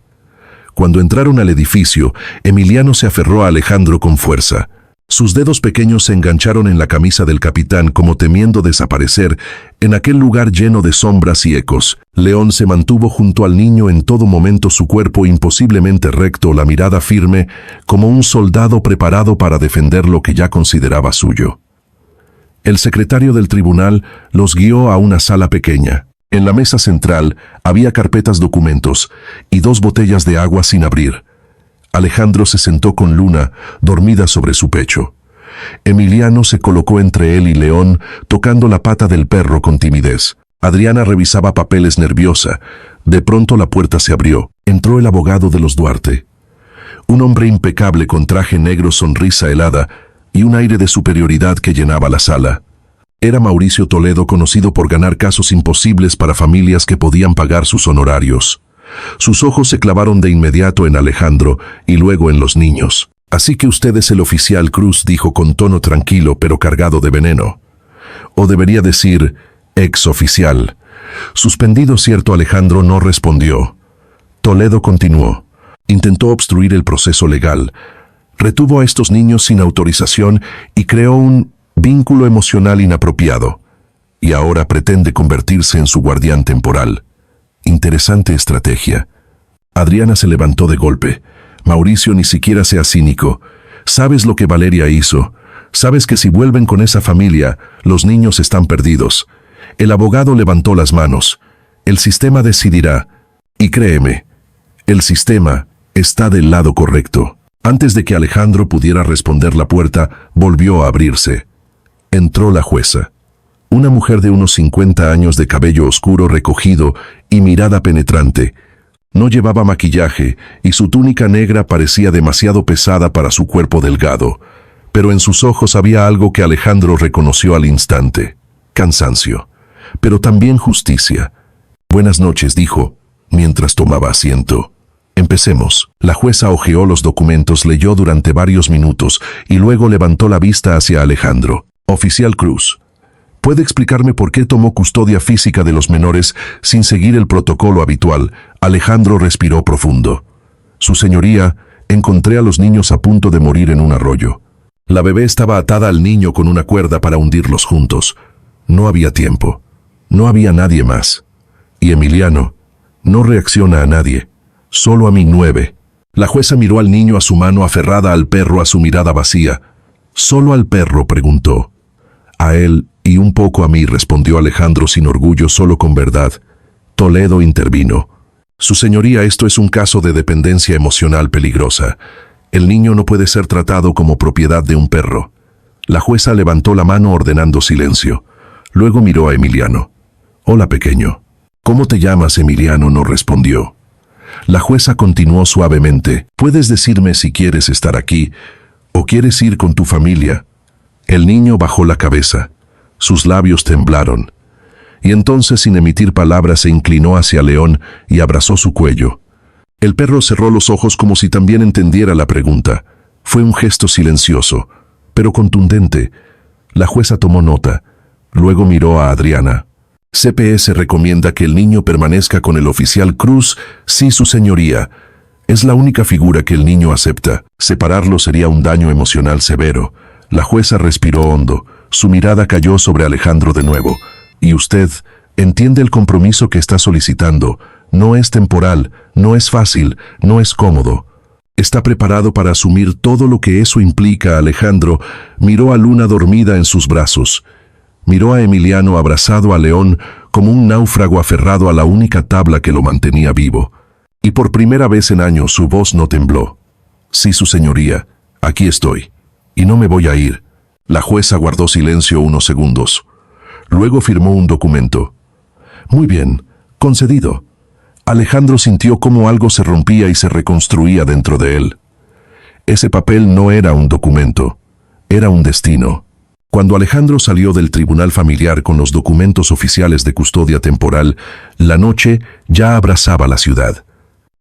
Cuando entraron al edificio, Emiliano se aferró a Alejandro con fuerza. Sus dedos pequeños se engancharon en la camisa del capitán como temiendo desaparecer en aquel lugar lleno de sombras y ecos. León se mantuvo junto al niño en todo momento, su cuerpo imposiblemente recto, la mirada firme, como un soldado preparado para defender lo que ya consideraba suyo. El secretario del tribunal los guió a una sala pequeña. En la mesa central había carpetas, documentos y 2 botellas de agua sin abrir. Alejandro se sentó con Luna, dormida sobre su pecho. Emiliano se colocó entre él y León, tocando la pata del perro con timidez. Adriana revisaba papeles nerviosa. De pronto la puerta se abrió. Entró el abogado de los Duarte. Un hombre impecable con traje negro, sonrisa helada y un aire de superioridad que llenaba la sala. Era Mauricio Toledo, conocido por ganar casos imposibles para familias que podían pagar sus honorarios. Sus ojos se clavaron de inmediato en Alejandro y luego en los niños. «Así que usted es el oficial Cruz», dijo con tono tranquilo pero cargado de veneno. O debería decir, ex oficial. Suspendido, ¿cierto? Alejandro no respondió. Toledo continuó. Intentó obstruir el proceso legal. Retuvo a estos niños sin autorización y creó un vínculo emocional inapropiado. Y ahora pretende convertirse en su guardián temporal. Interesante estrategia. Adriana se levantó de golpe. «Mauricio, ni siquiera sea cínico. ¿Sabes lo que Valeria hizo? Sabes que si vuelven con esa familia, los niños están perdidos». El abogado levantó las manos. «El sistema decidirá. Y créeme, el sistema está del lado correcto». Antes de que Alejandro pudiera responder, la puerta volvió a abrirse. Entró la jueza. Una mujer de unos 50 años, de cabello oscuro recogido y mirada penetrante. No llevaba maquillaje y su túnica negra parecía demasiado pesada para su cuerpo delgado, pero en sus ojos había algo que Alejandro reconoció al instante: cansancio, pero también justicia. «Buenas noches», dijo, mientras tomaba asiento. «Empecemos». La jueza hojeó los documentos, leyó durante varios minutos y luego levantó la vista hacia Alejandro. «Oficial Cruz, ¿puede explicarme por qué tomó custodia física de los menores sin seguir el protocolo habitual?» Alejandro respiró profundo. «Su señoría, encontré a los niños a punto de morir en un arroyo. La bebé estaba atada al niño con una cuerda para hundirlos juntos. No había tiempo. No había nadie más. Y Emiliano no reacciona a nadie, solo a mí 9». La jueza miró al niño, a su mano aferrada, al perro, a su mirada vacía. «¿Solo al perro?», preguntó. «A él y un poco a mí», respondió Alejandro sin orgullo, solo con verdad. Toledo intervino. «Su señoría, esto es un caso de dependencia emocional peligrosa. El niño no puede ser tratado como propiedad de un perro». La jueza levantó la mano ordenando silencio. Luego miró a Emiliano. «Hola, pequeño». «¿Cómo te llamas?» Emiliano no respondió. La jueza continuó suavemente. «Puedes decirme si quieres estar aquí o quieres ir con tu familia». El niño bajó la cabeza. Sus labios temblaron. Y entonces, sin emitir palabras, se inclinó hacia León y abrazó su cuello. El perro cerró los ojos como si también entendiera la pregunta. Fue un gesto silencioso, pero contundente. La jueza tomó nota. Luego miró a Adriana. CPS recomienda que el niño permanezca con el oficial Cruz. Sí, su señoría. Es la única figura que el niño acepta. Separarlo sería un daño emocional severo. La jueza respiró hondo. Su mirada cayó sobre Alejandro de nuevo. Y usted entiende el compromiso que está solicitando. No es temporal, no es fácil, no es cómodo. ¿Está preparado para asumir todo lo que eso implica? Alejandro miró a Luna dormida en sus brazos. Miró a Emiliano abrazado a León como un náufrago aferrado a la única tabla que lo mantenía vivo. Y por primera vez en años su voz no tembló. Sí, su señoría, aquí estoy. Y no me voy a ir. La jueza guardó silencio unos segundos. Luego firmó un documento. Muy bien, concedido. Alejandro sintió cómo algo se rompía y se reconstruía dentro de él. Ese papel no era un documento, era un destino. Cuando Alejandro salió del tribunal familiar con los documentos oficiales de custodia temporal, la noche ya abrazaba la ciudad.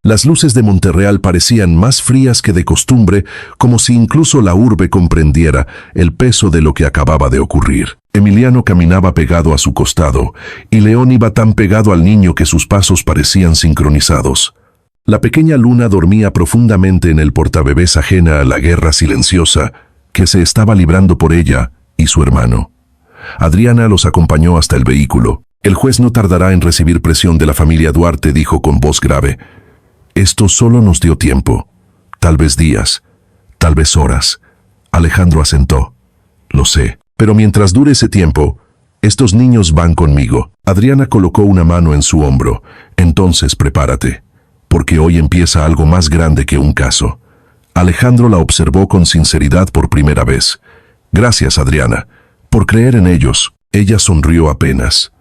Las luces de Monterreal parecían más frías que de costumbre, como si incluso la urbe comprendiera el peso de lo que acababa de ocurrir. Emiliano caminaba pegado a su costado, y León iba tan pegado al niño que sus pasos parecían sincronizados. La pequeña Luna dormía profundamente en el portabebés ajena a la guerra silenciosa que se estaba librando por ella y su hermano. Adriana los acompañó hasta el vehículo. El juez no tardará en recibir presión de la familia Duarte, dijo con voz grave. Esto solo nos dio tiempo. Tal vez días, tal vez horas. Alejandro asentó. Lo sé. Pero mientras dure ese tiempo, estos niños van conmigo. Adriana colocó una mano en su hombro. Entonces prepárate, porque hoy empieza algo más grande que un caso. Alejandro la observó con sinceridad por primera vez. Gracias, Adriana, por creer en ellos. Ella sonrió apenas.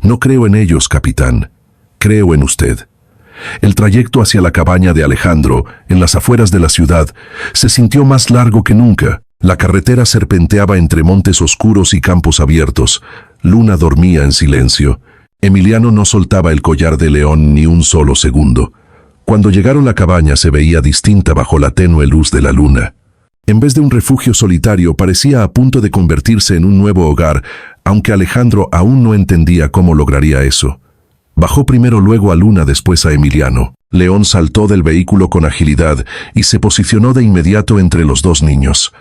No creo en ellos, capitán. Creo en usted. El trayecto hacia la cabaña de Alejandro, en las afueras de la ciudad, se sintió más largo que nunca. La carretera serpenteaba entre montes oscuros y campos abiertos. Luna dormía en silencio. Emiliano no soltaba el collar de León ni un solo segundo. Cuando llegaron a la cabaña se veía distinta bajo la tenue luz de la luna. En vez de un refugio solitario, parecía a punto de convertirse en un nuevo hogar, aunque Alejandro aún no entendía cómo lograría eso. Bajó primero luego a Luna, después a Emiliano. León saltó del vehículo con agilidad y se posicionó de inmediato entre los dos niños.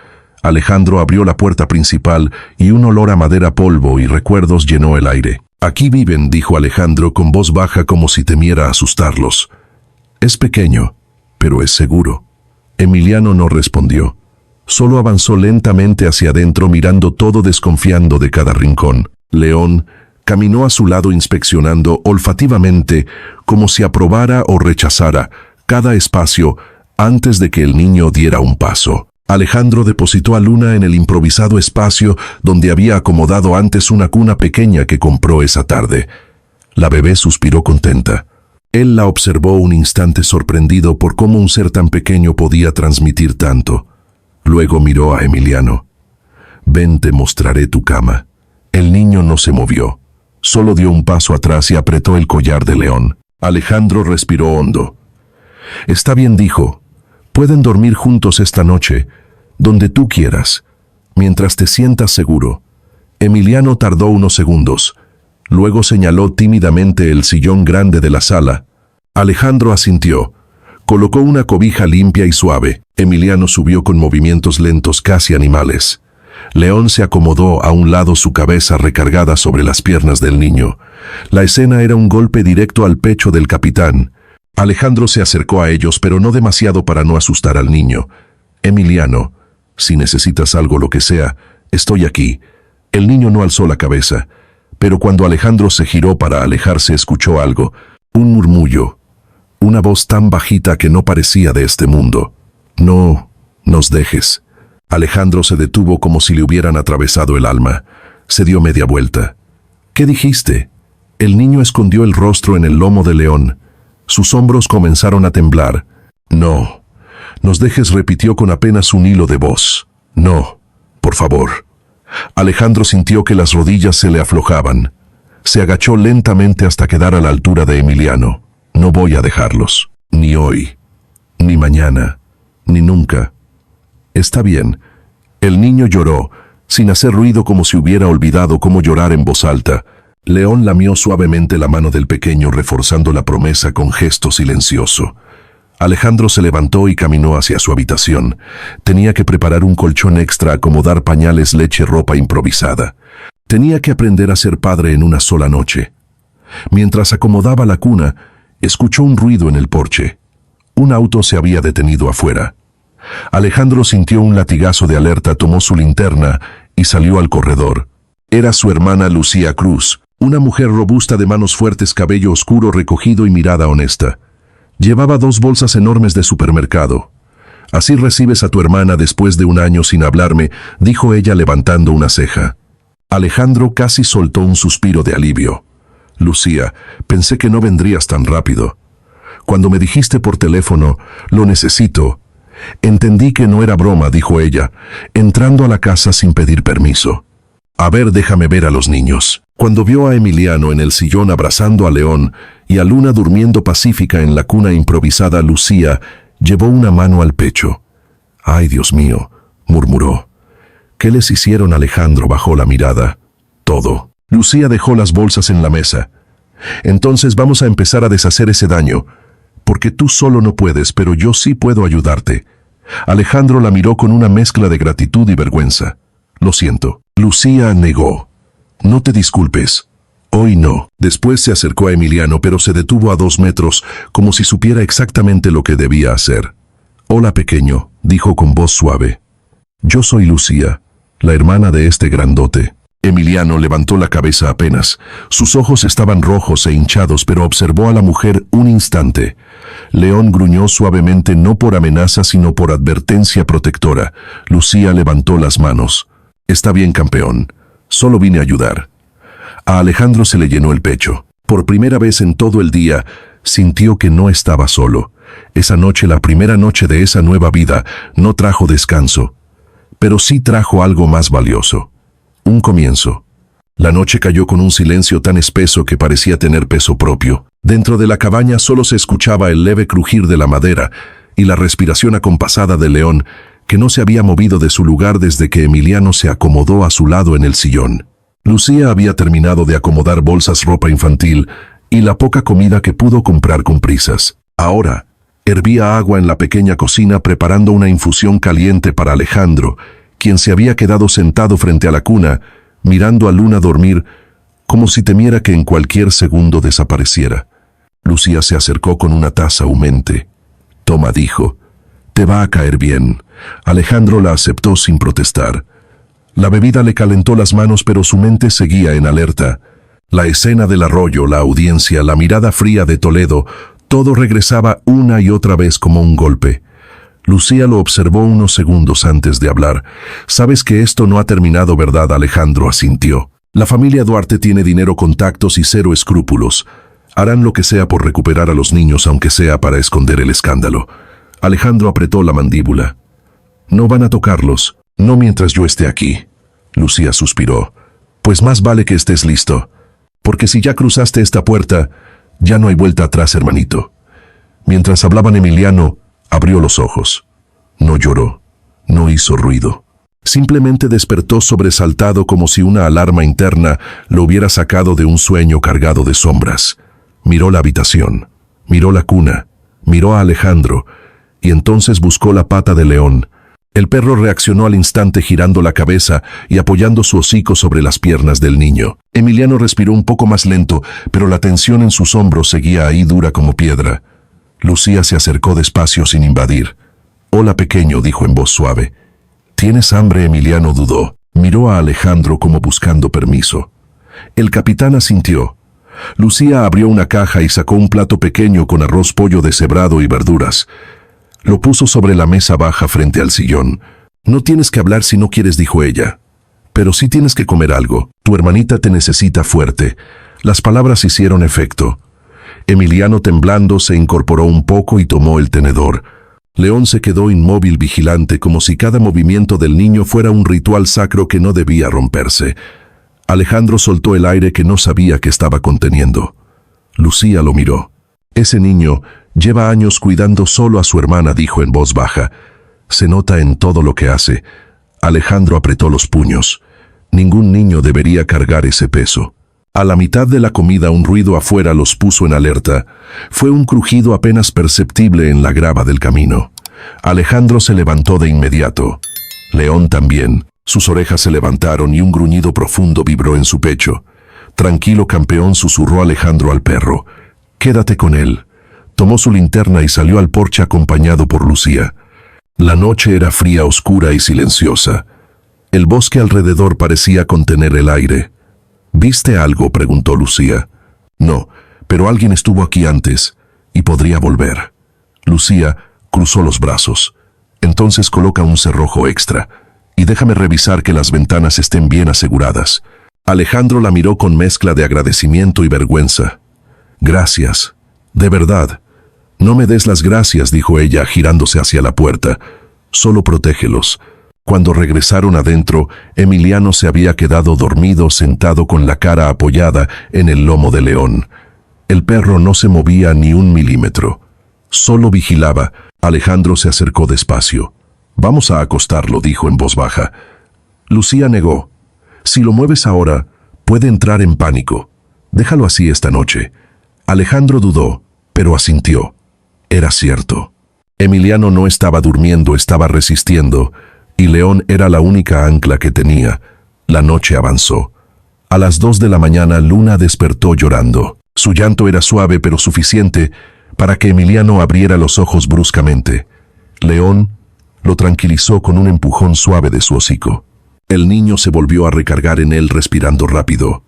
Alejandro abrió la puerta principal y un olor a madera, polvo y recuerdos llenó el aire. Aquí viven, dijo Alejandro con voz baja como si temiera asustarlos. Es pequeño, pero es seguro. Emiliano no respondió. Solo avanzó lentamente hacia adentro, mirando todo, desconfiando de cada rincón. León caminó a su lado, inspeccionando olfativamente, como si aprobara o rechazara cada espacio antes de que el niño diera un paso. Alejandro depositó a Luna en el improvisado espacio donde había acomodado antes una cuna pequeña que compró esa tarde. La bebé suspiró contenta. Él la observó un instante, sorprendido por cómo un ser tan pequeño podía transmitir tanto. Luego miró a Emiliano. Ven, te mostraré tu cama. El niño no se movió. Solo dio un paso atrás y apretó el collar de León. Alejandro respiró hondo. Está bien, dijo. Pueden dormir juntos esta noche, donde tú quieras, mientras te sientas seguro. Emiliano tardó unos segundos. Luego señaló tímidamente el sillón grande de la sala. Alejandro asintió. Colocó una cobija limpia y suave. Emiliano subió con movimientos lentos, casi animales. León se acomodó a un lado, su cabeza recargada sobre las piernas del niño. La escena era un golpe directo al pecho del capitán. Alejandro se acercó a ellos, pero no demasiado para no asustar al niño. Emiliano, si necesitas algo, lo que sea, estoy aquí. El niño no alzó la cabeza, pero cuando Alejandro se giró para alejarse, escuchó algo, un murmullo, una voz tan bajita que no parecía de este mundo. No nos dejes. Alejandro se detuvo como si le hubieran atravesado el alma. Se dio media vuelta. ¿Qué dijiste? El niño escondió el rostro en el lomo de León. Sus hombros comenzaron a temblar. No nos dejes, repitió con apenas un hilo de voz. No, por favor. Alejandro sintió que las rodillas se le aflojaban. Se agachó lentamente hasta quedar a la altura de Emiliano. No voy a dejarlos. Ni hoy, ni mañana, ni nunca. Está bien. El niño lloró, sin hacer ruido como si hubiera olvidado cómo llorar en voz alta. León lamió suavemente la mano del pequeño, reforzando la promesa con gesto silencioso. Alejandro se levantó y caminó hacia su habitación. Tenía que preparar un colchón extra, acomodar pañales, leche, ropa improvisada. Tenía que aprender a ser padre en una sola noche. Mientras acomodaba la cuna, escuchó un ruido en el porche. Un auto se había detenido afuera. Alejandro sintió un latigazo de alerta, tomó su linterna y salió al corredor. Era su hermana Lucía Cruz, una mujer robusta de manos fuertes, cabello oscuro recogido y mirada honesta. Llevaba 2 bolsas enormes de supermercado. «Así recibes a tu hermana después de un año sin hablarme», dijo ella levantando una ceja. Alejandro casi soltó un suspiro de alivio. «Lucía, pensé que no vendrías tan rápido. Cuando me dijiste por teléfono, lo necesito. Entendí que no era broma», dijo ella, entrando a la casa sin pedir permiso. «A ver, déjame ver a los niños». Cuando vio a Emiliano en el sillón abrazando a León y a Luna durmiendo pacífica en la cuna improvisada, Lucía llevó una mano al pecho. «Ay, Dios mío», murmuró. «¿Qué les hicieron?» Alejandro bajó la mirada. «Todo». Lucía dejó las bolsas en la mesa. «Entonces vamos a empezar a deshacer ese daño, porque tú solo no puedes, pero yo sí puedo ayudarte». Alejandro la miró con una mezcla de gratitud y vergüenza. «Lo siento». Lucía negó. «No te disculpes. Hoy no». Después se acercó a Emiliano, pero se detuvo a 2 metros, como si supiera exactamente lo que debía hacer. «Hola, pequeño», dijo con voz suave. «Yo soy Lucía, la hermana de este grandote». Emiliano levantó la cabeza apenas. Sus ojos estaban rojos e hinchados, pero observó a la mujer un instante. León gruñó suavemente, no por amenaza, sino por advertencia protectora. Lucía levantó las manos. «Está bien, campeón. Solo vine a ayudar». A Alejandro se le llenó el pecho. Por primera vez en todo el día, sintió que no estaba solo. Esa noche, la primera noche de esa nueva vida, no trajo descanso, pero sí trajo algo más valioso. Un comienzo. La noche cayó con un silencio tan espeso que parecía tener peso propio. Dentro de la cabaña solo se escuchaba el leve crujir de la madera y la respiración acompasada de León, que no se había movido de su lugar desde que Emiliano se acomodó a su lado en el sillón. Lucía había terminado de acomodar bolsas, ropa infantil y la poca comida que pudo comprar con prisas. Ahora, hervía agua en la pequeña cocina preparando una infusión caliente para Alejandro, quien se había quedado sentado frente a la cuna, mirando a Luna dormir, como si temiera que en cualquier segundo desapareciera. Lucía se acercó con una taza humeante. «Toma», dijo. «Te va a caer bien». Alejandro la aceptó sin protestar. La bebida le calentó las manos, pero su mente seguía en alerta. La escena del arroyo, la audiencia, la mirada fría de Toledo, todo regresaba una y otra vez como un golpe. Lucía lo observó unos segundos antes de hablar. «Sabes que esto no ha terminado, ¿verdad?» Alejandro asintió. «La familia Duarte tiene dinero, contactos y 0 escrúpulos. Harán lo que sea por recuperar a los niños, aunque sea para esconder el escándalo». Alejandro apretó la mandíbula. «No van a tocarlos, no mientras yo esté aquí». Lucía suspiró. «Pues más vale que estés listo, porque si ya cruzaste esta puerta, ya no hay vuelta atrás, hermanito». Mientras hablaban, Emiliano abrió los ojos. No lloró, no hizo ruido. Simplemente despertó sobresaltado, como si una alarma interna lo hubiera sacado de un sueño cargado de sombras. Miró la habitación, miró la cuna, miró a Alejandro, y entonces buscó la pata de León. El perro reaccionó al instante, girando la cabeza y apoyando su hocico sobre las piernas del niño. Emiliano respiró un poco más lento, pero la tensión en sus hombros seguía ahí, dura como piedra. Lucía se acercó despacio sin invadir. «Hola, pequeño», dijo en voz suave. «¿Tienes hambre?» Emiliano dudó. Miró a Alejandro como buscando permiso. El capitán asintió. Lucía abrió una caja y sacó un plato pequeño con arroz, pollo deshebrado y verduras. Lo puso sobre la mesa baja frente al sillón. «No tienes que hablar si no quieres», dijo ella. «Pero sí tienes que comer algo. Tu hermanita te necesita fuerte». Las palabras hicieron efecto. Emiliano, temblando, se incorporó un poco y tomó el tenedor. León se quedó inmóvil, vigilante, como si cada movimiento del niño fuera un ritual sacro que no debía romperse. Alejandro soltó el aire que no sabía que estaba conteniendo. Lucía lo miró. «Ese niño lleva años cuidando solo a su hermana», dijo en voz baja. Se nota en todo lo que hace. Alejandro apretó los puños. Ningún niño debería cargar ese peso. A la mitad de la comida un ruido afuera los puso en alerta. Fue un crujido apenas perceptible en la grava del camino. Alejandro se levantó de inmediato. León también. Sus orejas se levantaron y un gruñido profundo vibró en su pecho. Tranquilo, campeón, susurró Alejandro al perro. Quédate con él. Tomó su linterna y salió al porche acompañado por Lucía. La noche era fría, oscura y silenciosa. El bosque alrededor parecía contener el aire. ¿Viste algo?, preguntó Lucía. No, pero alguien estuvo aquí antes y podría volver. Lucía cruzó los brazos. Entonces coloca un cerrojo extra y déjame revisar que las ventanas estén bien aseguradas. Alejandro la miró con mezcla de agradecimiento y vergüenza. Gracias, de verdad. No me des las gracias, dijo ella, girándose hacia la puerta. Solo protégelos. Cuando regresaron adentro, Emiliano se había quedado dormido sentado con la cara apoyada en el lomo de León. El perro no se movía ni un milímetro. Solo vigilaba. Alejandro se acercó despacio. Vamos a acostarlo, dijo en voz baja. Lucía negó. Si lo mueves ahora, puede entrar en pánico. Déjalo así esta noche. Alejandro dudó, pero asintió. Era cierto. Emiliano no estaba durmiendo, estaba resistiendo, y León era la única ancla que tenía. La noche avanzó. A las 2 de la mañana, Luna despertó llorando. Su llanto era suave pero suficiente para que Emiliano abriera los ojos bruscamente. León lo tranquilizó con un empujón suave de su hocico. El niño se volvió a recargar en él respirando rápido.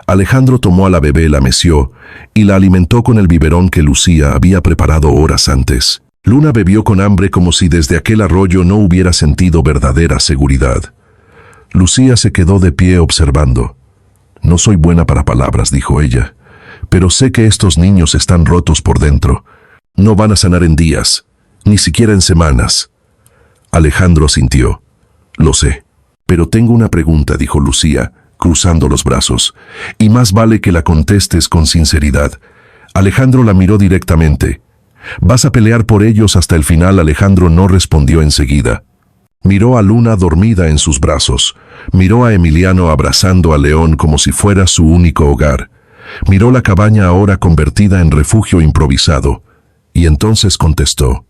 Alejandro tomó a la bebé, la meció y la alimentó con el biberón que Lucía había preparado horas antes. Luna bebió con hambre como si desde aquel arroyo no hubiera sentido verdadera seguridad. Lucía se quedó de pie observando. No soy buena para palabras, dijo ella, pero sé que estos niños están rotos por dentro. No van a sanar en días, ni siquiera en semanas. Alejandro asintió. Lo sé, pero tengo una pregunta, dijo Lucía, cruzando los brazos, y más vale que la contestes con sinceridad. Alejandro la miró directamente. ¿Vas a pelear por ellos hasta el final? Alejandro no respondió enseguida. Miró a Luna dormida en sus brazos. Miró a Emiliano abrazando a León como si fuera su único hogar. Miró la cabaña ahora convertida en refugio improvisado. Y entonces contestó.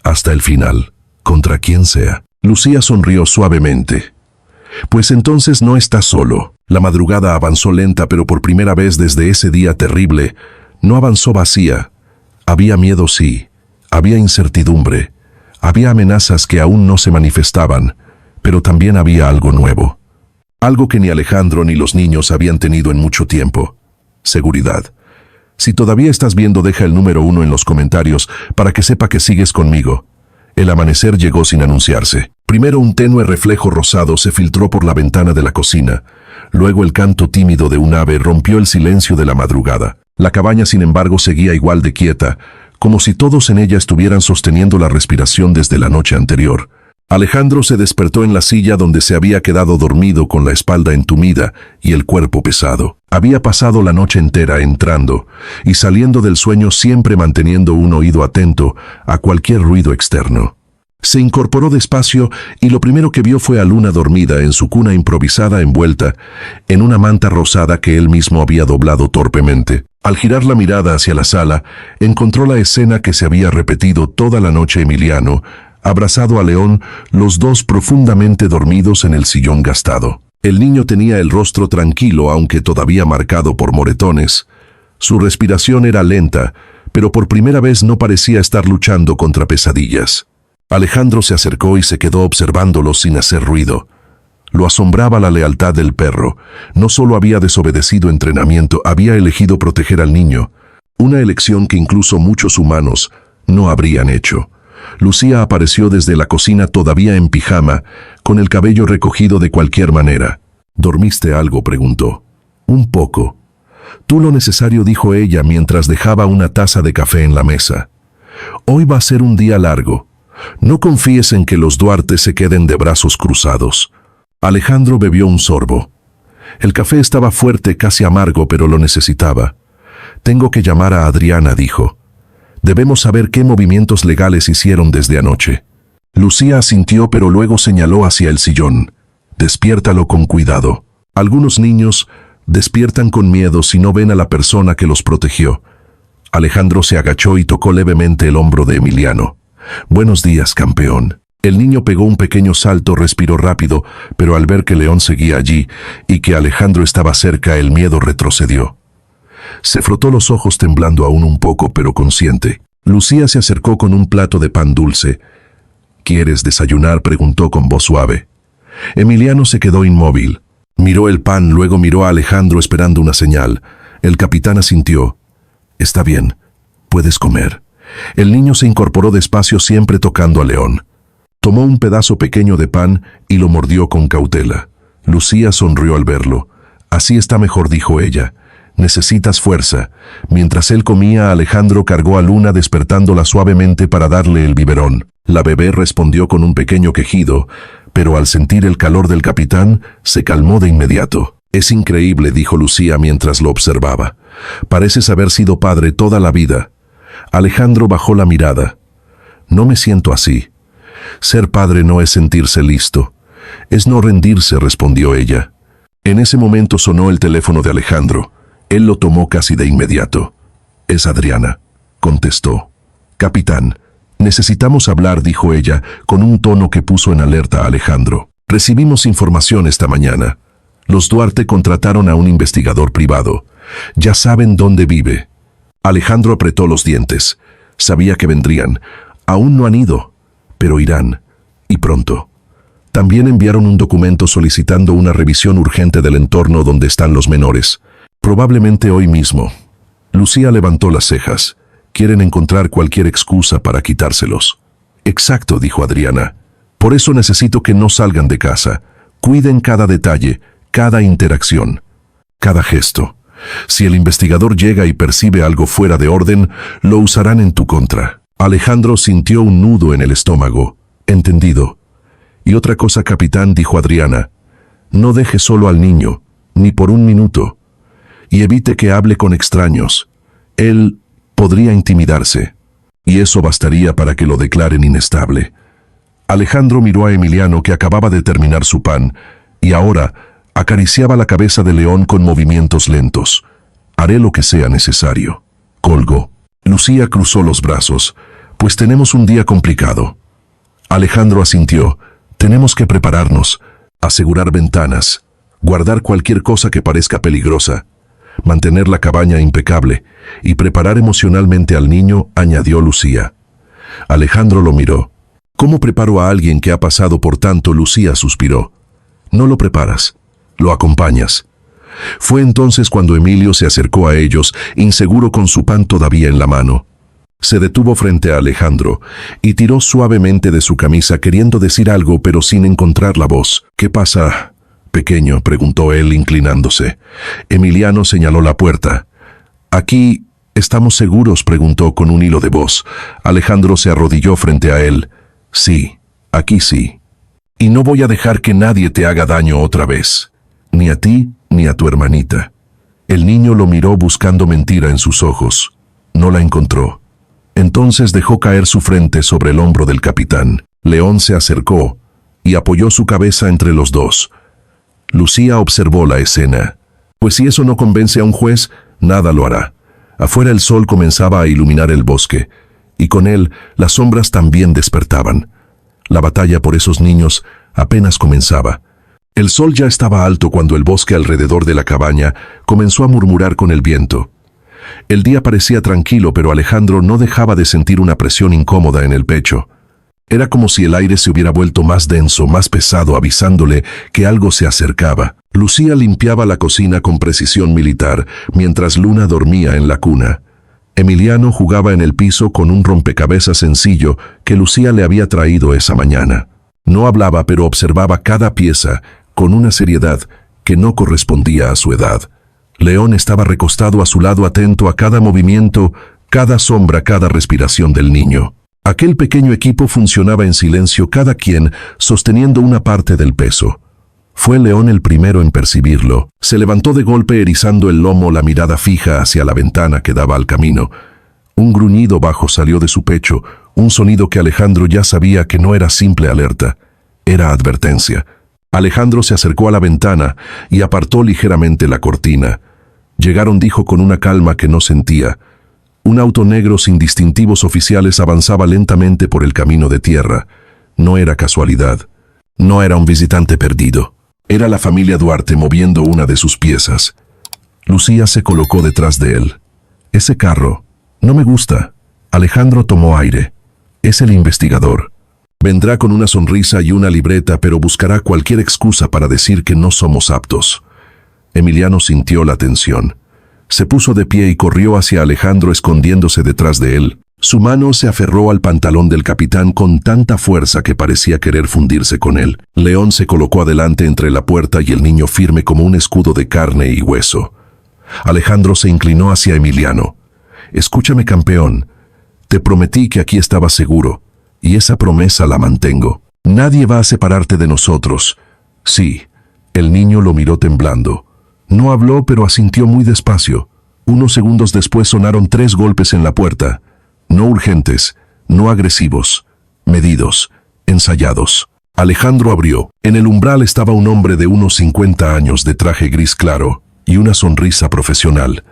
Hasta el final, contra quien sea. Lucía sonrió suavemente. Pues entonces no estás solo. La madrugada avanzó lenta, pero por primera vez desde ese día terrible, no avanzó vacía. Había miedo, sí. Había incertidumbre. Había amenazas que aún no se manifestaban, pero también había algo nuevo. Algo que ni Alejandro ni los niños habían tenido en mucho tiempo. Seguridad. Si todavía estás viendo, deja el número 1 en los comentarios para que sepa que sigues conmigo. El amanecer llegó sin anunciarse. Primero un tenue reflejo rosado se filtró por la ventana de la cocina. Luego el canto tímido de un ave rompió el silencio de la madrugada. La cabaña, sin embargo, seguía igual de quieta, como si todos en ella estuvieran sosteniendo la respiración desde la noche anterior. Alejandro se despertó en la silla donde se había quedado dormido con la espalda entumida y el cuerpo pesado. Había pasado la noche entera entrando y saliendo del sueño, siempre manteniendo un oído atento a cualquier ruido externo. Se incorporó despacio y lo primero que vio fue a Luna dormida en su cuna improvisada, envuelta en una manta rosada que él mismo había doblado torpemente. Al girar la mirada hacia la sala, encontró la escena que se había repetido toda la noche. Emiliano, abrazado a León, los dos profundamente dormidos en el sillón gastado. El niño tenía el rostro tranquilo, aunque todavía marcado por moretones. Su respiración era lenta, pero por primera vez no parecía estar luchando contra pesadillas. Alejandro se acercó y se quedó observándolos sin hacer ruido. Lo asombraba la lealtad del perro. No solo había desobedecido entrenamiento, había elegido proteger al niño. Una elección que incluso muchos humanos no habrían hecho. Lucía apareció desde la cocina todavía en pijama, con el cabello recogido de cualquier manera. ¿Dormiste algo?, preguntó. Un poco. Tú lo necesario, dijo ella mientras dejaba una taza de café en la mesa. Hoy va a ser un día largo. No confíes en que los Duarte se queden de brazos cruzados. Alejandro bebió un sorbo. El café estaba fuerte, casi amargo, pero lo necesitaba. Tengo que llamar a Adriana, dijo. Debemos saber qué movimientos legales hicieron desde anoche. Lucía asintió, pero luego señaló hacia el sillón. Despiértalo con cuidado. Algunos niños despiertan con miedo si no ven a la persona que los protegió. Alejandro se agachó y tocó levemente el hombro de Emiliano. Buenos días, campeón. El niño pegó un pequeño salto, respiró rápido, pero al ver que León seguía allí y que Alejandro estaba cerca, el miedo retrocedió. Se frotó los ojos temblando aún un poco, pero consciente. Lucía se acercó con un plato de pan dulce. ¿Quieres desayunar?, preguntó con voz suave. Emiliano se quedó inmóvil. Miró el pan, luego miró a Alejandro esperando una señal. El capitán asintió. Está bien, puedes comer. El niño se incorporó despacio, siempre tocando a León. Tomó un pedazo pequeño de pan y lo mordió con cautela. Lucía sonrió al verlo. Así está mejor, dijo ella. Necesitas fuerza. Mientras él comía, Alejandro cargó a Luna, despertándola suavemente para darle el biberón. La bebé respondió con un pequeño quejido, pero al sentir el calor del capitán, se calmó de inmediato. Es increíble, dijo Lucía mientras lo observaba. Pareces haber sido padre toda la vida. Alejandro bajó la mirada. No me siento así. Ser padre no es sentirse listo. Es no rendirse, respondió ella. En ese momento sonó el teléfono de Alejandro. Él lo tomó casi de inmediato. Es Adriana, contestó. Capitán, necesitamos hablar, dijo ella, con un tono que puso en alerta a Alejandro. Recibimos información esta mañana. Los Duarte contrataron a un investigador privado. Ya saben dónde vive. Alejandro apretó los dientes. Sabía que vendrían. Aún no han ido, pero irán. Y pronto. También enviaron un documento solicitando una revisión urgente del entorno donde están los menores. Probablemente hoy mismo. Lucía levantó las cejas. Quieren encontrar cualquier excusa para quitárselos. Exacto, dijo Adriana. Por eso necesito que no salgan de casa. Cuiden cada detalle, cada interacción, cada gesto. Si el investigador llega y percibe algo fuera de orden, lo usarán en tu contra. Alejandro sintió un nudo en el estómago. Entendido. Y otra cosa, capitán, dijo Adriana. No deje solo al niño, ni por un minuto. Y evite que hable con extraños. Él podría intimidarse. Y eso bastaría para que lo declaren inestable. Alejandro miró a Emiliano, que acababa de terminar su pan, y ahora acariciaba la cabeza de León con movimientos lentos. Haré lo que sea necesario. Colgó. Lucía cruzó los brazos. Pues tenemos un día complicado. Alejandro asintió. Tenemos que prepararnos, asegurar ventanas, guardar cualquier cosa que parezca peligrosa, mantener la cabaña impecable y preparar emocionalmente al niño, añadió Lucía. Alejandro lo miró. ¿Cómo preparo a alguien que ha pasado por tanto?, Lucía suspiró. No lo preparas, lo acompañas. Fue entonces cuando Emilio se acercó a ellos, inseguro con su pan todavía en la mano. Se detuvo frente a Alejandro y tiró suavemente de su camisa, queriendo decir algo, pero sin encontrar la voz. ¿Qué pasa, pequeño?, preguntó él, inclinándose. Emiliano señaló la puerta. ¿Aquí estamos seguros?, preguntó con un hilo de voz. Alejandro se arrodilló frente a él. Sí, aquí sí. Y no voy a dejar que nadie te haga daño otra vez. Ni a ti, ni a tu hermanita. El niño lo miró buscando mentira en sus ojos. No la encontró. Entonces dejó caer su frente sobre el hombro del capitán. León se acercó y apoyó su cabeza entre los dos. Lucía observó la escena. Pues si eso no convence a un juez, nada lo hará. Afuera el sol comenzaba a iluminar el bosque, y con él las sombras también despertaban. La batalla por esos niños apenas comenzaba. El sol ya estaba alto cuando el bosque alrededor de la cabaña comenzó a murmurar con el viento. El día parecía tranquilo, pero Alejandro no dejaba de sentir una presión incómoda en el pecho. Era como si el aire se hubiera vuelto más denso, más pesado, avisándole que algo se acercaba. Lucía limpiaba la cocina con precisión militar, mientras Luna dormía en la cuna. Emiliano jugaba en el piso con un rompecabezas sencillo que Lucía le había traído esa mañana. No hablaba, pero observaba cada pieza con una seriedad que no correspondía a su edad. León estaba recostado a su lado, atento a cada movimiento, cada sombra, cada respiración del niño. Aquel pequeño equipo funcionaba en silencio, cada quien sosteniendo una parte del peso. Fue León el primero en percibirlo. Se levantó de golpe, erizando el lomo, la mirada fija hacia la ventana que daba al camino. Un gruñido bajo salió de su pecho, un sonido que Alejandro ya sabía que no era simple alerta, era advertencia. Alejandro se acercó a la ventana y apartó ligeramente la cortina. Llegaron, dijo con una calma que no sentía. Un auto negro sin distintivos oficiales avanzaba lentamente por el camino de tierra. No era casualidad. No era un visitante perdido. Era la familia Duarte moviendo una de sus piezas. Lucía se colocó detrás de él. Ese carro. No me gusta. Alejandro tomó aire. Es el investigador. Vendrá con una sonrisa y una libreta, pero buscará cualquier excusa para decir que no somos aptos. Emiliano sintió la tensión. Se puso de pie y corrió hacia Alejandro escondiéndose detrás de él. Su mano se aferró al pantalón del capitán con tanta fuerza que parecía querer fundirse con él. León se colocó adelante entre la puerta y el niño firme como un escudo de carne y hueso. Alejandro se inclinó hacia Emiliano. Escúchame, campeón. Te prometí que aquí estabas seguro, y esa promesa la mantengo. Nadie va a separarte de nosotros. Sí. El niño lo miró temblando. No habló, pero asintió muy despacio. Unos segundos después sonaron 3 golpes en la puerta. No urgentes, no agresivos, medidos, ensayados. Alejandro abrió. En el umbral estaba un hombre de unos 50 años de traje gris claro y una sonrisa profesional.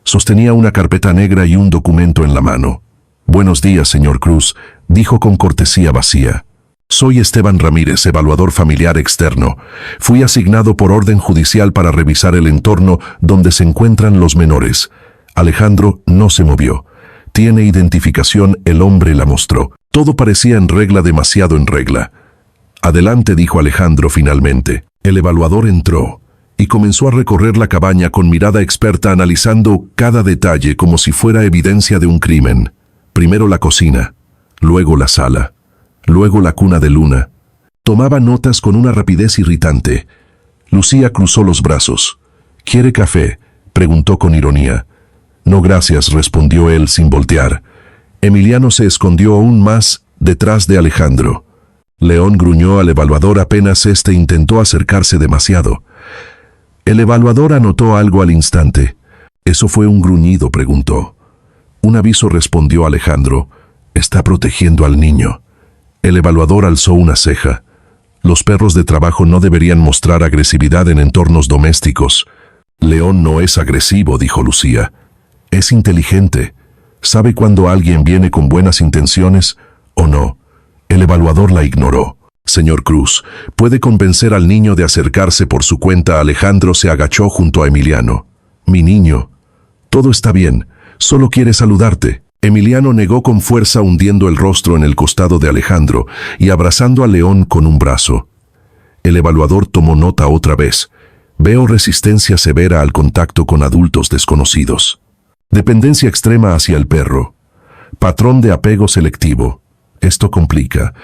Sostenía una carpeta negra y un documento en la mano. Buenos días, señor Cruz, dijo con cortesía vacía. Soy Esteban Ramírez, evaluador familiar externo. Fui asignado por orden judicial para revisar el entorno donde se encuentran los menores. Alejandro no se movió. Tiene identificación, el hombre la mostró. Todo parecía en regla, demasiado en regla. Adelante, dijo Alejandro finalmente. El evaluador entró y comenzó a recorrer la cabaña con mirada experta, analizando cada detalle como si fuera evidencia de un crimen. Primero la cocina, luego la sala, luego la cuna de Luna. Tomaba notas con una rapidez irritante. Lucía cruzó los brazos. ¿Quiere café?, preguntó con ironía. No, gracias, respondió él sin voltear. Emiliano se escondió aún más detrás de Alejandro. León gruñó al evaluador apenas éste intentó acercarse demasiado. El evaluador anotó algo al instante. ¿Eso fue un gruñido?, preguntó. Un aviso, respondió Alejandro. Está protegiendo al niño. El evaluador alzó una ceja. Los perros de trabajo no deberían mostrar agresividad en entornos domésticos. León no es agresivo, dijo Lucía. Es inteligente. Sabe cuando alguien viene con buenas intenciones o no. El evaluador la ignoró. Señor Cruz, ¿puede convencer al niño de acercarse por su cuenta? Alejandro se agachó junto a Emiliano. Mi niño. Todo está bien. Solo quiere saludarte. Emiliano negó con fuerza, hundiendo el rostro en el costado de Alejandro y abrazando a León con un brazo. El evaluador tomó nota otra vez. Veo resistencia severa al contacto con adultos desconocidos. Dependencia extrema hacia el perro. Patrón de apego selectivo. Esto complica.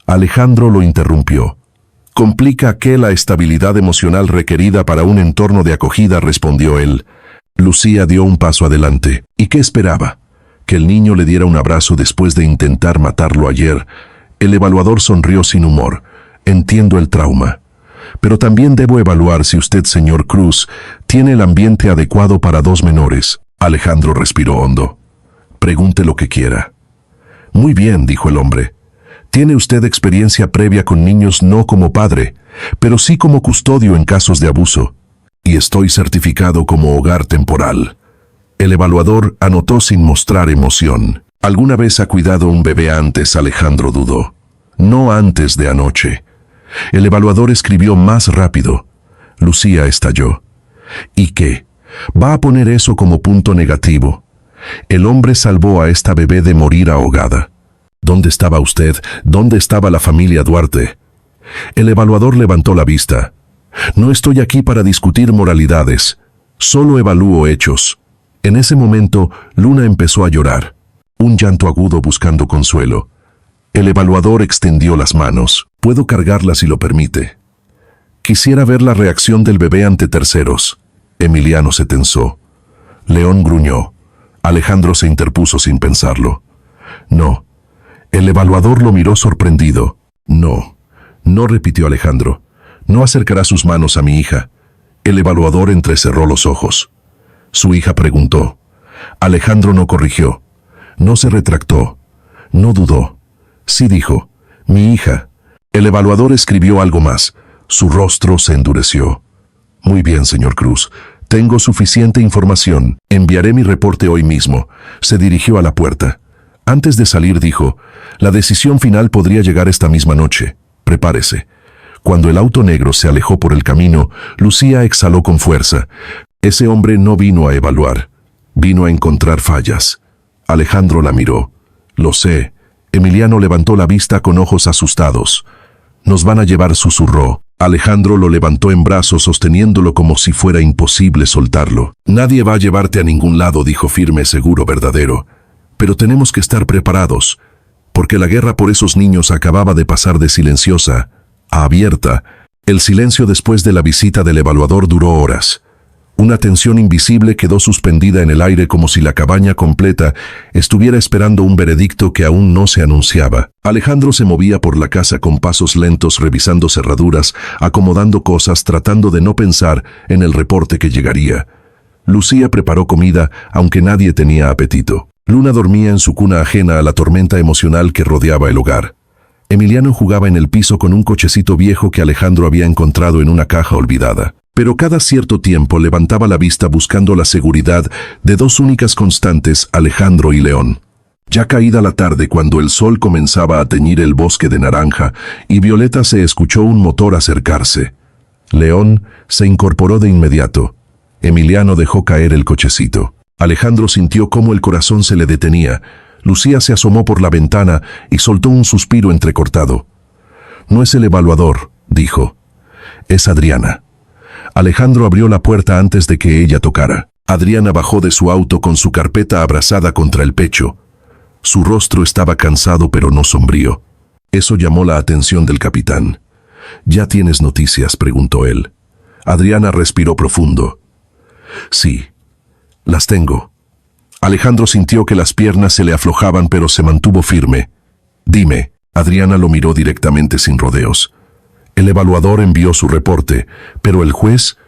Alejandro lo interrumpió. Complica que la estabilidad emocional requerida para un entorno de acogida, respondió él. Lucía dio un paso adelante. ¿Y qué esperaba? ¿Que el niño le diera un abrazo después de intentar matarlo ayer? El evaluador sonrió sin humor. Entiendo el trauma. Pero también debo evaluar si usted, señor Cruz, tiene el ambiente adecuado para 2 menores. Alejandro respiró hondo. Pregunte lo que quiera. Muy bien, dijo el hombre. Tiene usted experiencia previa con niños, no como padre, pero sí como custodio en casos de abuso. Y estoy certificado como hogar temporal. El evaluador anotó sin mostrar emoción. ¿Alguna vez ha cuidado un bebé antes? Alejandro dudó. No antes de anoche. El evaluador escribió más rápido. Lucía estalló. ¿Y qué? ¿Va a poner eso como punto negativo? El hombre salvó a esta bebé de morir ahogada. ¿Dónde estaba usted? ¿Dónde estaba la familia Duarte? El evaluador levantó la vista. No estoy aquí para discutir moralidades. Solo evalúo hechos. En ese momento, Luna empezó a llorar. Un llanto agudo buscando consuelo. El evaluador extendió las manos. Puedo cargarla si lo permite. Quisiera ver la reacción del bebé ante terceros. Emiliano se tensó. León gruñó. Alejandro se interpuso sin pensarlo. No. El evaluador lo miró sorprendido. No. No, repitió Alejandro. No acercará sus manos a mi hija. El evaluador entrecerró los ojos. Su hija preguntó. Alejandro no corrigió. No se retractó. No dudó. Sí dijo, mi hija. El evaluador escribió algo más. Su rostro se endureció. Muy bien, señor Cruz. Tengo suficiente información. Enviaré mi reporte hoy mismo. Se dirigió a la puerta. Antes de salir dijo, la decisión final podría llegar esta misma noche. Prepárese. Cuando el auto negro se alejó por el camino, Lucía exhaló con fuerza. Ese hombre no vino a evaluar. Vino a encontrar fallas. Alejandro la miró. Lo sé. Emiliano levantó la vista con ojos asustados. Nos van a llevar, susurró. Alejandro lo levantó en brazos sosteniéndolo como si fuera imposible soltarlo. Nadie va a llevarte a ningún lado, dijo firme, seguro, verdadero. Pero tenemos que estar preparados, porque la guerra por esos niños acababa de pasar de silenciosa a abierta. El silencio después de la visita del evaluador duró horas. Una tensión invisible quedó suspendida en el aire como si la cabaña completa estuviera esperando un veredicto que aún no se anunciaba. Alejandro se movía por la casa con pasos lentos, revisando cerraduras, acomodando cosas, tratando de no pensar en el reporte que llegaría. Lucía preparó comida, aunque nadie tenía apetito. Luna dormía en su cuna ajena a la tormenta emocional que rodeaba el hogar. Emiliano jugaba en el piso con un cochecito viejo que Alejandro había encontrado en una caja olvidada. Pero cada cierto tiempo levantaba la vista buscando la seguridad de dos únicas constantes, Alejandro y León. Ya caída la tarde, cuando el sol comenzaba a teñir el bosque de naranja y violeta, se escuchó un motor acercarse. León se incorporó de inmediato. Emiliano dejó caer el cochecito. Alejandro sintió cómo el corazón se le detenía. Lucía se asomó por la ventana y soltó un suspiro entrecortado. No es el evaluador, dijo. Es Adriana. Alejandro abrió la puerta antes de que ella tocara. Adriana bajó de su auto con su carpeta abrazada contra el pecho. Su rostro estaba cansado pero no sombrío. Eso llamó la atención del capitán. ¿Ya tienes noticias?, preguntó él. Adriana respiró profundo. Sí, las tengo. Alejandro sintió que las piernas se le aflojaban, pero se mantuvo firme. Dime. Adriana lo miró directamente sin rodeos. El evaluador envió su reporte, pero el juez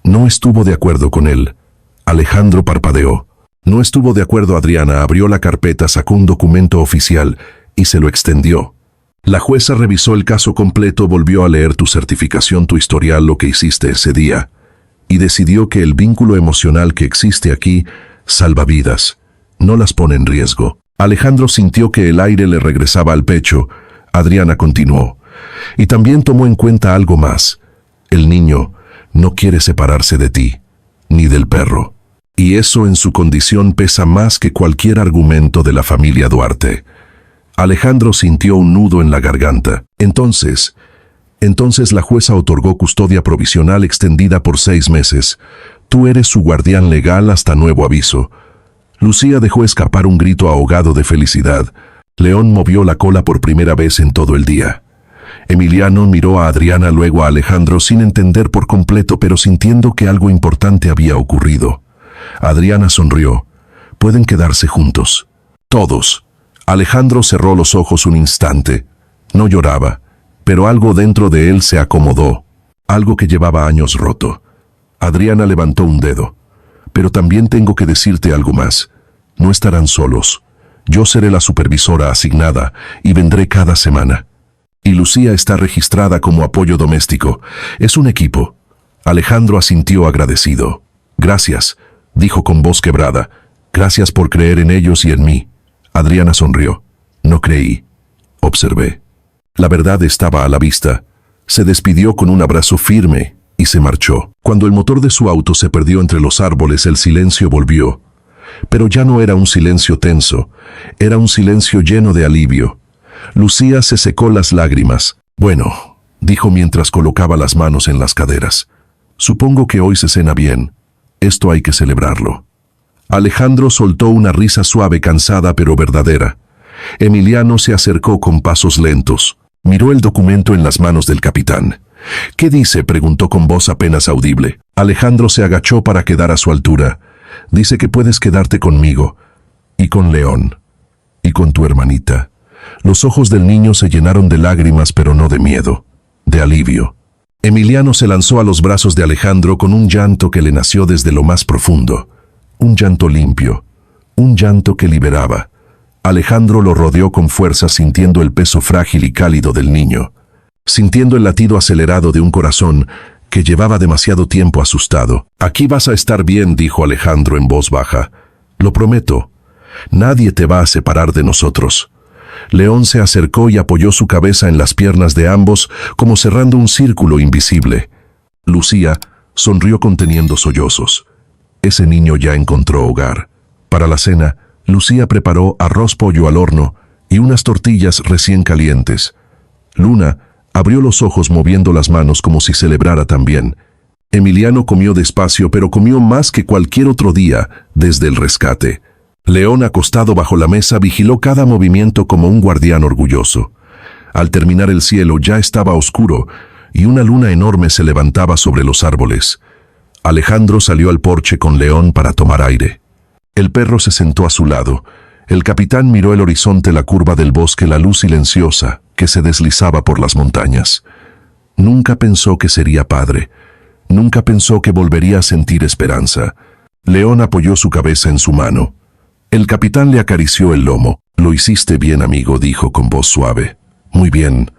no estuvo de acuerdo con él. Alejandro parpadeó. No estuvo de acuerdo. Adriana abrió la carpeta, sacó un documento oficial y se lo extendió. La jueza revisó el caso completo, volvió a leer tu certificación, tu historial, lo que hiciste ese día, y decidió que el vínculo emocional que existe aquí salva vidas, no las pone en riesgo. Alejandro sintió que el aire le regresaba al pecho. Adriana continuó. Y también tomó en cuenta algo más. El niño no quiere separarse de ti, ni del perro. Y eso en su condición pesa más que cualquier argumento de la familia Duarte. Alejandro sintió un nudo en la garganta. Entonces la jueza otorgó custodia provisional extendida por 6 meses. Tú eres su guardián legal hasta nuevo aviso. Lucía dejó escapar un grito ahogado de felicidad. León movió la cola por primera vez en todo el día. Emiliano miró a Adriana, luego a Alejandro, sin entender por completo, pero sintiendo que algo importante había ocurrido. Adriana sonrió. Pueden quedarse juntos. Todos. Alejandro cerró los ojos un instante. No lloraba, pero algo dentro de él se acomodó. Algo que llevaba años roto. Adriana levantó un dedo. Pero también tengo que decirte algo más. No estarán solos. Yo seré la supervisora asignada y vendré cada semana. Y Lucía está registrada como apoyo doméstico. Es un equipo. Alejandro asintió agradecido. Gracias, dijo con voz quebrada. Gracias por creer en ellos y en mí. Adriana sonrió. No creí. Observé. La verdad estaba a la vista. Se despidió con un abrazo firme y se marchó. Cuando el motor de su auto se perdió entre los árboles, el silencio volvió. Pero ya no era un silencio tenso, era un silencio lleno de alivio. Lucía se secó las lágrimas. Bueno, dijo mientras colocaba las manos en las caderas. Supongo que hoy se cena bien. Esto hay que celebrarlo. Alejandro soltó una risa suave, cansada pero verdadera. Emiliano se acercó con pasos lentos. Miró el documento en las manos del capitán. ¿Qué dice?, preguntó con voz apenas audible. Alejandro se agachó para quedar a su altura. Dice que puedes quedarte conmigo, y con León, y con tu hermanita. Los ojos del niño se llenaron de lágrimas, pero no de miedo, de alivio. Emiliano se lanzó a los brazos de Alejandro con un llanto que le nació desde lo más profundo. Un llanto limpio, un llanto que liberaba. Alejandro lo rodeó con fuerza, sintiendo el peso frágil y cálido del niño, sintiendo el latido acelerado de un corazón que llevaba demasiado tiempo asustado. «Aquí vas a estar bien», dijo Alejandro en voz baja. «Lo prometo. Nadie te va a separar de nosotros». León se acercó y apoyó su cabeza en las piernas de ambos, como cerrando un círculo invisible. Lucía sonrió conteniendo sollozos. Ese niño ya encontró hogar. Para la cena, Lucía preparó arroz pollo al horno y unas tortillas recién calientes. Luna abrió los ojos moviendo las manos como si celebrara también. Emiliano comió despacio, pero comió más que cualquier otro día desde el rescate. León, acostado bajo la mesa, vigiló cada movimiento como un guardián orgulloso. Al terminar, el cielo ya estaba oscuro y una luna enorme se levantaba sobre los árboles. Alejandro salió al porche con León para tomar aire. El perro se sentó a su lado. El capitán miró el horizonte, la curva del bosque, la luz silenciosa que se deslizaba por las montañas. Nunca pensó que sería padre. Nunca pensó que volvería a sentir esperanza. León apoyó su cabeza en su mano. El capitán le acarició el lomo. «Lo hiciste bien, amigo», dijo con voz suave. «Muy bien».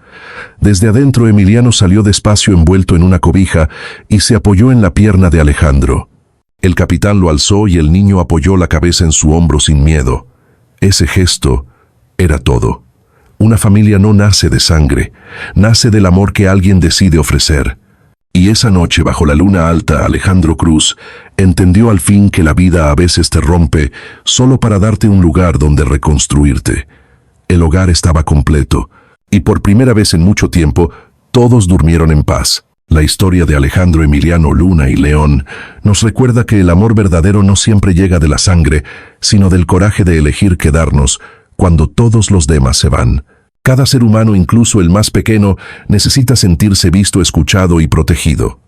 Desde adentro, Emiliano salió despacio envuelto en una cobija y se apoyó en la pierna de Alejandro. El capitán lo alzó y el niño apoyó la cabeza en su hombro sin miedo. Ese gesto era todo. Una familia no nace de sangre, nace del amor que alguien decide ofrecer. Y esa noche, bajo la luna alta, Alejandro Cruz entendió al fin que la vida a veces te rompe solo para darte un lugar donde reconstruirte. El hogar estaba completo, y por primera vez en mucho tiempo, todos durmieron en paz. La historia de Alejandro, Emiliano, Luna y León nos recuerda que el amor verdadero no siempre llega de la sangre, sino del coraje de elegir quedarnos cuando todos los demás se van. Cada ser humano, incluso el más pequeño, necesita sentirse visto, escuchado y protegido.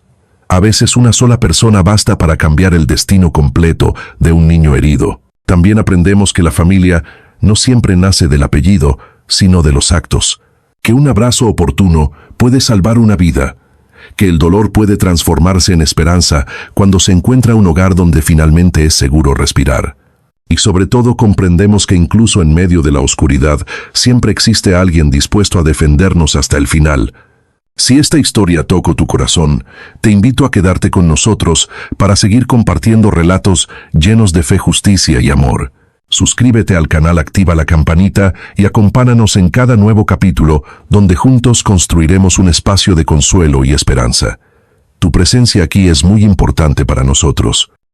A veces una sola persona basta para cambiar el destino completo de un niño herido. También aprendemos que la familia no siempre nace del apellido, sino de los actos. Que un abrazo oportuno puede salvar una vida. Que el dolor puede transformarse en esperanza cuando se encuentra un hogar donde finalmente es seguro respirar. Y sobre todo comprendemos que incluso en medio de la oscuridad siempre existe alguien dispuesto a defendernos hasta el final. Si esta historia tocó tu corazón, te invito a quedarte con nosotros para seguir compartiendo relatos llenos de fe, justicia y amor. Suscríbete al canal, activa la campanita y acompáñanos en cada nuevo capítulo donde juntos construiremos un espacio de consuelo y esperanza. Tu presencia aquí es muy importante para nosotros.